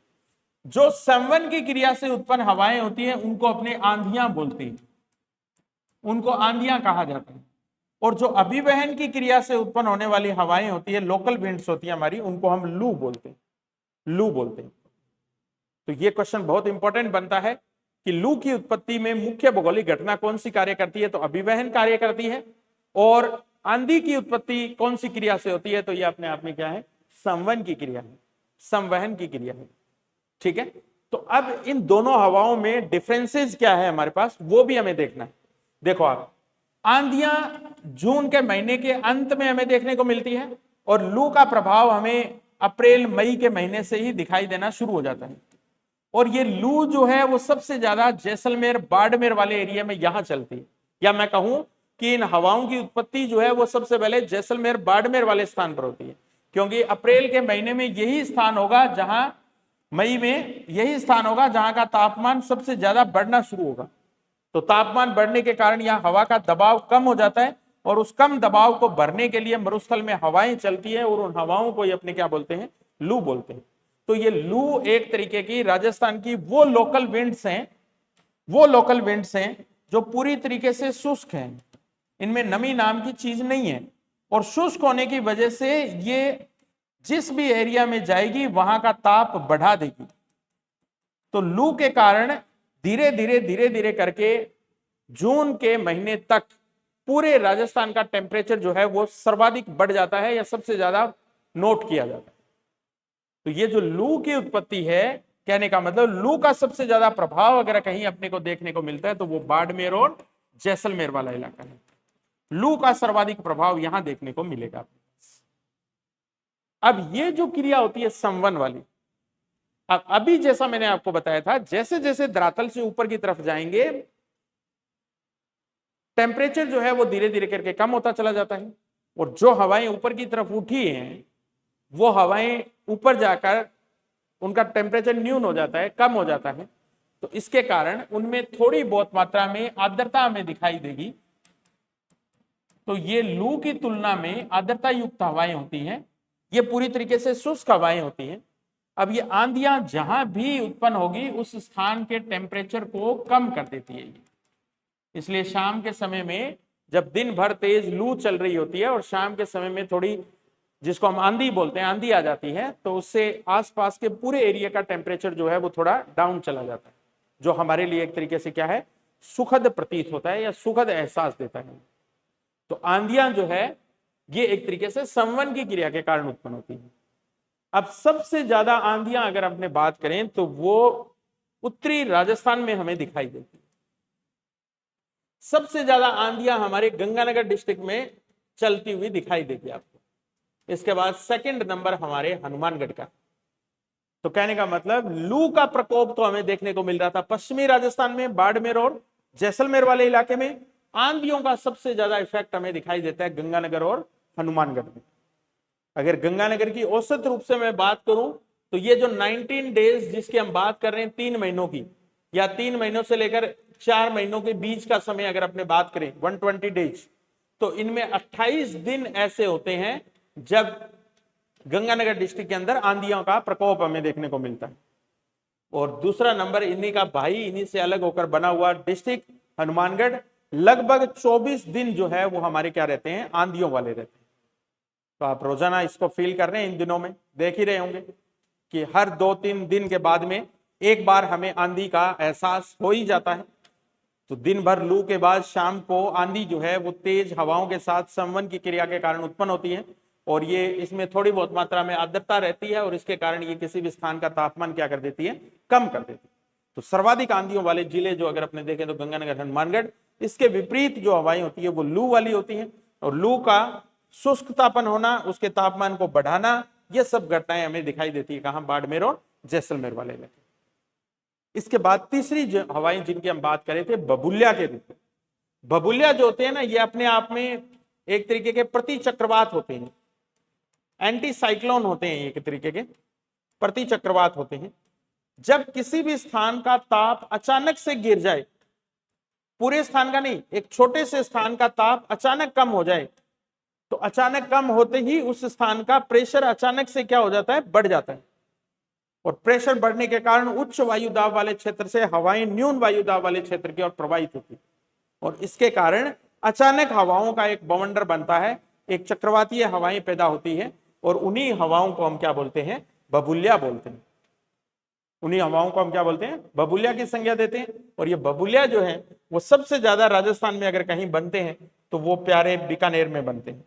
जो संवहन की क्रिया से उत्पन्न हवाएं होती हैं उनको अपने आंधियां बोलते हैं, उनको आंधियां कहा जाता है। और जो अभिवहन की क्रिया से उत्पन्न होने वाली हवाएं होती है, लोकल विंड्स होती है हमारी, उनको हम लू बोलते हैं, लू बोलते हैं। तो ये क्वेश्चन बहुत इंपॉर्टेंट बनता है कि लू की उत्पत्ति में मुख्य भौगोलिक घटना कौन सी कार्य करती है, तो अभिवहन कार्य करती है। और आंधी की उत्पत्ति कौन सी क्रिया से होती है, तो ये अपने आप में क्या है, संवहन की क्रिया है, संवहन की क्रिया है। ठीक है, तो अब इन दोनों हवाओं में डिफरेंसेस क्या है हमारे पास, वो भी हमें देखना है। देखो आप, आंधियां जून के महीने के अंत में हमें देखने को मिलती है, और लू का प्रभाव हमें अप्रैल मई के महीने से ही दिखाई देना शुरू हो जाता है। और ये लू जो है वो सबसे ज्यादा जैसलमेर बाड़मेर वाले एरिया में यहां चलती है, या मैं कहूं कि इन हवाओं की उत्पत्ति जो है वो सबसे पहले जैसलमेर बाड़मेर वाले स्थान पर होती है, क्योंकि अप्रैल के महीने में यही स्थान होगा जहां, मई में यही स्थान होगा जहां का तापमान सबसे ज्यादा बढ़ना शुरू होगा। तो तापमान बढ़ने के कारण यहाँ हवा का दबाव कम हो जाता है, और उस कम दबाव को भरने के लिए मरुस्थल में हवाएं चलती है, और उन हवाओं को ये अपने क्या बोलते हैं, लू बोलते हैं। तो ये लू एक तरीके की राजस्थान की वो लोकल विंड्स हैं, वो लोकल विंड्स हैं जो पूरी तरीके से शुष्क हैं, इनमें नमी नाम की चीज नहीं है, और शुष्क होने की वजह से ये जिस भी एरिया में जाएगी वहां का ताप बढ़ा देगी। तो लू के कारण धीरे धीरे करके जून के महीने तक पूरे राजस्थान का टेम्परेचर जो है वो सर्वाधिक बढ़ जाता है, या सबसे ज्यादा नोट किया जाता है। तो ये जो लू की उत्पत्ति है, कहने का मतलब लू का सबसे ज्यादा प्रभाव अगर कहीं अपने को देखने को मिलता है तो वो बाड़मेर और जैसलमेर वाला इलाका है। लू का सर्वाधिक प्रभाव यहां देखने को मिलेगा। अब ये जो क्रिया होती है संवहन वाली, अब अभी जैसा मैंने आपको बताया था, जैसे जैसे धरातल से ऊपर की तरफ जाएंगे टेम्परेचर जो है वो धीरे धीरे करके कम होता चला जाता है, और जो हवाएं ऊपर की तरफ उठी हैं वो हवाएं ऊपर जाकर उनका टेम्परेचर न्यून हो जाता है, कम हो जाता है, तो इसके कारण उनमें थोड़ी बहुत मात्रा में आर्द्रता हमें दिखाई देगी। तो ये लू की तुलना में आर्द्रता युक्त हवाएं होती हैं, ये पूरी तरीके से शुष्क हवाएं होती हैं। अब ये आंधियां जहां भी उत्पन्न होगी उस स्थान के टेम्परेचर को कम कर देती है। इसलिए शाम के समय में जब दिन भर तेज लू चल रही होती है और शाम के समय में थोड़ी, जिसको हम आंधी बोलते हैं, आंधी आ जाती है, तो उससे आसपास के पूरे एरिया का टेम्परेचर जो है वो थोड़ा डाउन चला जाता है, जो हमारे लिए एक तरीके से क्या है, सुखद प्रतीत होता है या सुखद एहसास देता है। तो आंधियां जो है ये एक तरीके से संवन की क्रिया के कारण उत्पन्न होती है। अब सबसे ज्यादा आंधियां अगर अपने बात करें तो वो उत्तरी राजस्थान में हमें दिखाई देती है। सबसे ज्यादा आंधियां हमारे गंगानगर डिस्ट्रिक्ट में चलती हुई दिखाई देगी आपको। इसके बाद सेकंड नंबर हमारे हनुमानगढ़ का। तो कहने का मतलब लू का प्रकोप तो हमें देखने को मिल रहा था पश्चिमी राजस्थान में, बाड़मेर और जैसलमेर वाले इलाके में। आंधियों का सबसे ज्यादा इफेक्ट हमें दिखाई देता है गंगानगर और हनुमानगढ़ में। अगर गंगानगर की औसत रूप से मैं बात करूं तो ये जो 19 डेज जिसकी हम बात कर रहे हैं, 3 महीनों की, या 3 महीनों से लेकर 4 महीनों के बीच का समय अगर अपने बात करें 120 डेज, तो इनमें 28 दिन ऐसे होते हैं जब गंगानगर डिस्ट्रिक्ट के अंदर आंधियों का प्रकोप हमें देखने को मिलता है। और दूसरा नंबर इन्हीं का भाई, इन्हीं से अलग होकर बना हुआ डिस्ट्रिक्ट हनुमानगढ़, लगभग 24 दिन जो है वो हमारे क्या रहते हैं, आंधियों वाले रहते हैं। तो आप रोजाना इसको फील कर रहे हैं, इन दिनों में देख ही रहे होंगे कि हर 2-3 दिन के बाद में एक बार हमें आंधी का एहसास हो ही जाता है। तो दिन भर लू के बाद शाम को आंधी जो है वो तेज हवाओं के साथ संवन की क्रिया के कारण उत्पन्न होती है, और ये इसमें थोड़ी बहुत मात्रा में आर्द्रता रहती है, और इसके कारण ये किसी भी स्थान का तापमान क्या कर देती है, कम कर देती है। तो सर्वाधिक आंधियों वाले जिले जो अगर अपने देखें तो गंगानगर, हनुमानगढ़। इसके विपरीत जो हवाएं होती है वो लू वाली होती है, और लू का शुष्कतापन होना, उसके तापमान को बढ़ाना, ये सब घटनाएं हमें दिखाई देती है कहां, बाड़मेर और जैसलमेर वाले इलाके। इसके बाद तीसरी हवाएं जिनकी हम बात करें थे, बबुलिया के रूप में। बबुलिया जो होते हैं ना, ये अपने आप में एक तरीके के प्रति चक्रवात होते हैं, एंटी साइक्लोन होते हैं, एक तरीके के प्रति चक्रवात होते हैं। जब किसी भी स्थान का ताप अचानक से गिर जाए, पूरे स्थान का नहीं, एक छोटे से स्थान का ताप अचानक कम हो जाए, तो अचानक कम होते ही उस स्थान का प्रेशर अचानक से क्या हो जाता है, बढ़ जाता है। और प्रेशर बढ़ने के कारण उच्च वायु दाब वाले क्षेत्र से हवाएं न्यून वायु दाब वाले क्षेत्र की ओर प्रवाहित होती है, और इसके कारण अचानक हवाओं का एक बवंडर बनता है, एक चक्रवातीय हवाएं पैदा होती है, और उन्हीं हवाओं को हम क्या बोलते हैं, बबुलिया बोलते हैं। उन्हीं हवाओं को हम क्या बोलते हैं, बबुलिया की संज्ञा देते हैं। और ये बबुलिया जो है वो सबसे ज्यादा राजस्थान में अगर कहीं बनते हैं तो वो प्यारे बीकानेर में बनते हैं।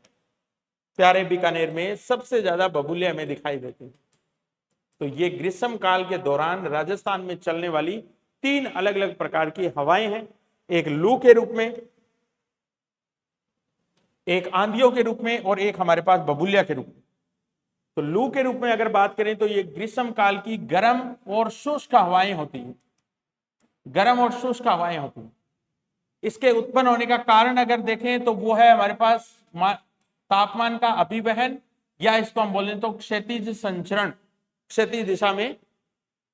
प्यारे बीकानेर में सबसे ज्यादा बबुलिया में दिखाई देते हैं। तो ये ग्रीष्म काल के दौरान राजस्थान में चलने वाली 3 अलग अलग प्रकार की हवाएं हैं, एक लू के रूप में, एक आंधियों के रूप में, और एक हमारे पास बबुलिया के रूप में। तो लू के रूप में अगर बात करें तो ये ग्रीष्म काल की गर्म और शुष्क हवाएं होती हैं, गर्म और शुष्क हवाएं होती हैं। इसके उत्पन्न होने का कारण अगर देखें तो वो है हमारे पास तापमान का अभिवहन, या इसको हम बोलें तो क्षैतिज संचरण, क्षैतिज दिशा में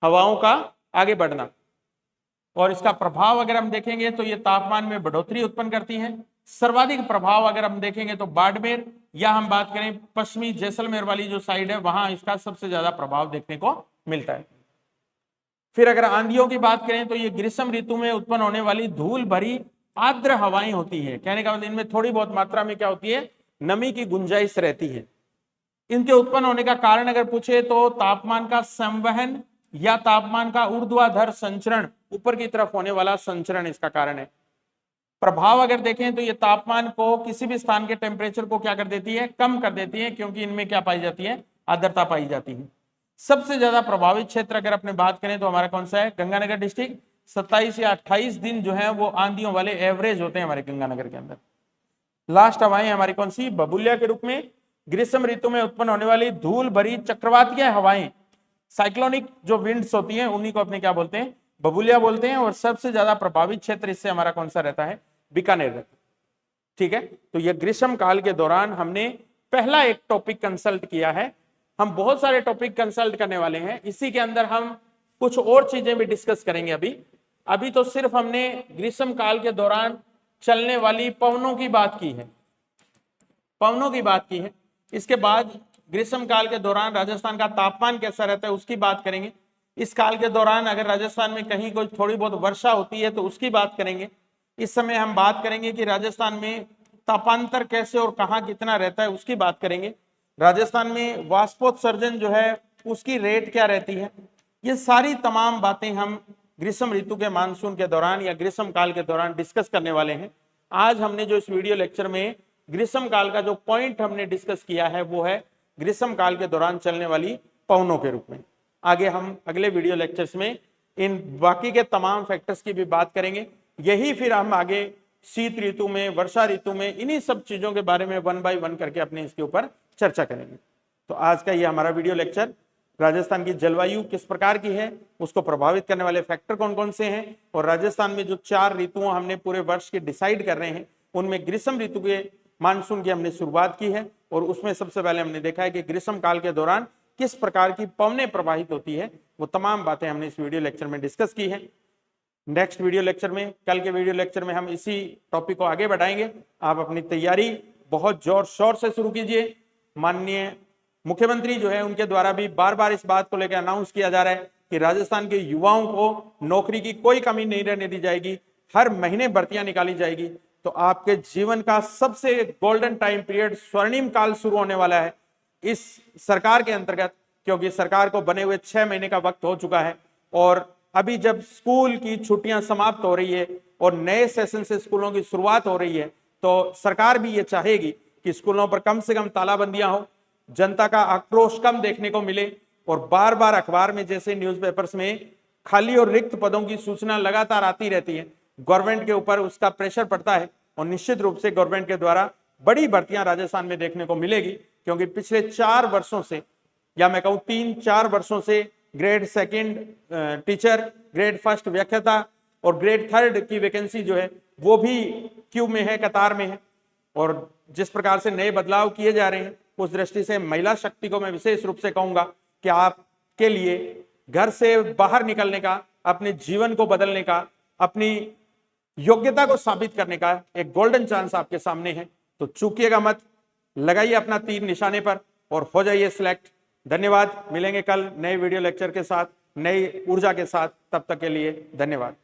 हवाओं का आगे बढ़ना। और इसका प्रभाव अगर हम देखेंगे तो ये तापमान में बढ़ोतरी उत्पन्न करती है। सर्वाधिक प्रभाव अगर हम देखेंगे तो बाड़मेर, या हम बात करें पश्चिमी जैसलमेर वाली जो साइड है, वहां इसका सबसे ज्यादा प्रभाव देखने को मिलता है। फिर अगर आंधियों की बात करें तो ये ग्रीष्म ऋतु में उत्पन्न होने वाली धूल भरी आर्द्र हवाएं होती है। कहने का मतलब इनमें थोड़ी बहुत मात्रा में क्या होती है, नमी की गुंजाइश रहती है। इनके उत्पन्न होने का कारण अगर पूछे तो तापमान का संवहन या तापमान का ऊर्ध्वाधर संचरण, ऊपर की तरफ होने वाला संचरण इसका कारण है। प्रभाव अगर देखें तो ये तापमान को, किसी भी स्थान के टेम्परेचर को क्या कर देती है, कम कर देती है, क्योंकि इनमें क्या पाई जाती है, आर्द्रता पाई जाती है। सबसे ज्यादा प्रभावित क्षेत्र अगर अपने बात करें तो हमारा कौन सा है, गंगानगर डिस्ट्रिक्ट। 27 या 28 दिन जो है वो आंधियों वाले एवरेज होते हैं हमारे गंगानगर के अंदर। लास्ट हवाएं हमारी कौन सी, बबुलिया के रूप में। ग्रीष्म ऋतु में उत्पन्न होने वाली धूल भरी चक्रवातीय हवाएं, साइक्लोनिक जो विंड्स होती हैं, उन्हीं को अपने क्या बोलते हैं, बबुलिया बोलते हैं। और सबसे ज्यादा प्रभावित क्षेत्र इससे हमारा कौन सा रहता है, बीकानेर रहता है। ठीक है, तो यह ग्रीष्म काल के दौरान हमने पहला एक टॉपिक कंसल्ट किया है, हम बहुत सारे टॉपिक कंसल्ट करने वाले हैं। इसी के अंदर हम कुछ और चीजें भी डिस्कस करेंगे। अभी तो सिर्फ हमने ग्रीष्म काल के दौरान चलने वाली पवनों की बात की है, इसके बाद ग्रीष्म काल के दौरान राजस्थान का तापमान कैसा रहता है उसकी बात करेंगे। इस काल के दौरान अगर राजस्थान में कहीं कोई थोड़ी बहुत वर्षा होती है तो उसकी बात करेंगे। इस समय हम बात करेंगे कि राजस्थान में तापांतर कैसे और कहाँ कितना रहता है उसकी बात करेंगे। राजस्थान में वाष्पोत्सर्जन जो है उसकी रेट क्या रहती है, ये सारी तमाम बातें हम ग्रीष्म ऋतु के मानसून के दौरान या ग्रीष्म काल के दौरान डिस्कस करने वाले हैं। आज हमने जो इस वीडियो लेक्चर में ग्रीष्म काल का जो पॉइंट हमने डिस्कस किया है वो है ग्रीष्म काल के दौरान चलने वाली पवनों के रूप में। आगे हम अगले वीडियो लेक्चर्स में इन बाकी के तमाम फैक्टर्स की भी बात करेंगे। यही फिर हम आगे शीत ऋतु में, वर्षा ऋतु में, इन्हीं सब चीजों के बारे में 1 बाय 1 करके अपने इसके ऊपर चर्चा करेंगे। तो आज का ये हमारा वीडियो लेक्चर राजस्थान की जलवायु किस प्रकार की है, उसको प्रभावित करने वाले फैक्टर कौन कौन से हैं, और राजस्थान में जो 4 ऋतुओं हमने पूरे वर्ष के डिसाइड कर रहे हैं उनमें ग्रीष्म ऋतु के मानसून की हमने शुरुआत की है। और उसमें सबसे पहले हमने देखा है कि ग्रीष्म काल के दौरान किस प्रकार की पवनें प्रवाहित होती है, वो तमाम बातें हमने इस वीडियो लेक्चर में डिस्कस की है। नेक्स्ट वीडियो लेक्चर में, कल के वीडियो लेक्चर में हम इसी टॉपिक को आगे बढ़ाएंगे। आप अपनी तैयारी बहुत जोर शोर से शुरू कीजिए। माननीय मुख्यमंत्री जो है उनके द्वारा भी बार बार इस बात को लेकर अनाउंस किया जा रहा है कि राजस्थान के युवाओं को नौकरी की कोई कमी नहीं रहने दी जाएगी, हर महीने भर्तियां निकाली जाएगी। तो आपके जीवन का सबसे गोल्डन टाइम पीरियड, स्वर्णिम काल शुरू होने वाला है इस सरकार के अंतर्गत, क्योंकि सरकार को बने हुए 6 महीने का वक्त हो चुका है। और अभी जब स्कूल की छुट्टियां समाप्त हो रही है और नए सेशन से स्कूलों की शुरुआत हो रही है, तो सरकार भी ये चाहेगी कि स्कूलों पर कम से कम तालाबंदियां हो, जनता का आक्रोश कम देखने को मिले, और बार बार अखबार में जैसे न्यूज़पेपर्स में खाली और रिक्त पदों की सूचना लगातार आती रहती है, गवर्नमेंट के ऊपर उसका प्रेशर पड़ता है और निश्चित रूप से गवर्नमेंट के द्वारा बड़ी भर्तियां राजस्थान में देखने को मिलेगी। क्योंकि पिछले 4 वर्षों से, या मैं कहूं 3-4 वर्षों से, ग्रेड 2 टीचर, ग्रेड 1 व्याख्याता और ग्रेड 3 की वैकेंसी जो है वो भी क्यू में है, कतार में है। और जिस प्रकार से नए बदलाव किए जा रहे हैं उस दृष्टि से महिला शक्ति को मैं विशेष रूप से कहूंगा कि आपके लिए घर से बाहर निकलने का, अपने जीवन को बदलने का, अपनी योग्यता को साबित करने का एक गोल्डन चांस आपके सामने है। तो चूकिएगा मत, लगाइए अपना तीर निशाने पर और हो जाइए सिलेक्ट। धन्यवाद। मिलेंगे कल नए वीडियो लेक्चर के साथ, नई ऊर्जा के साथ। तब तक के लिए धन्यवाद।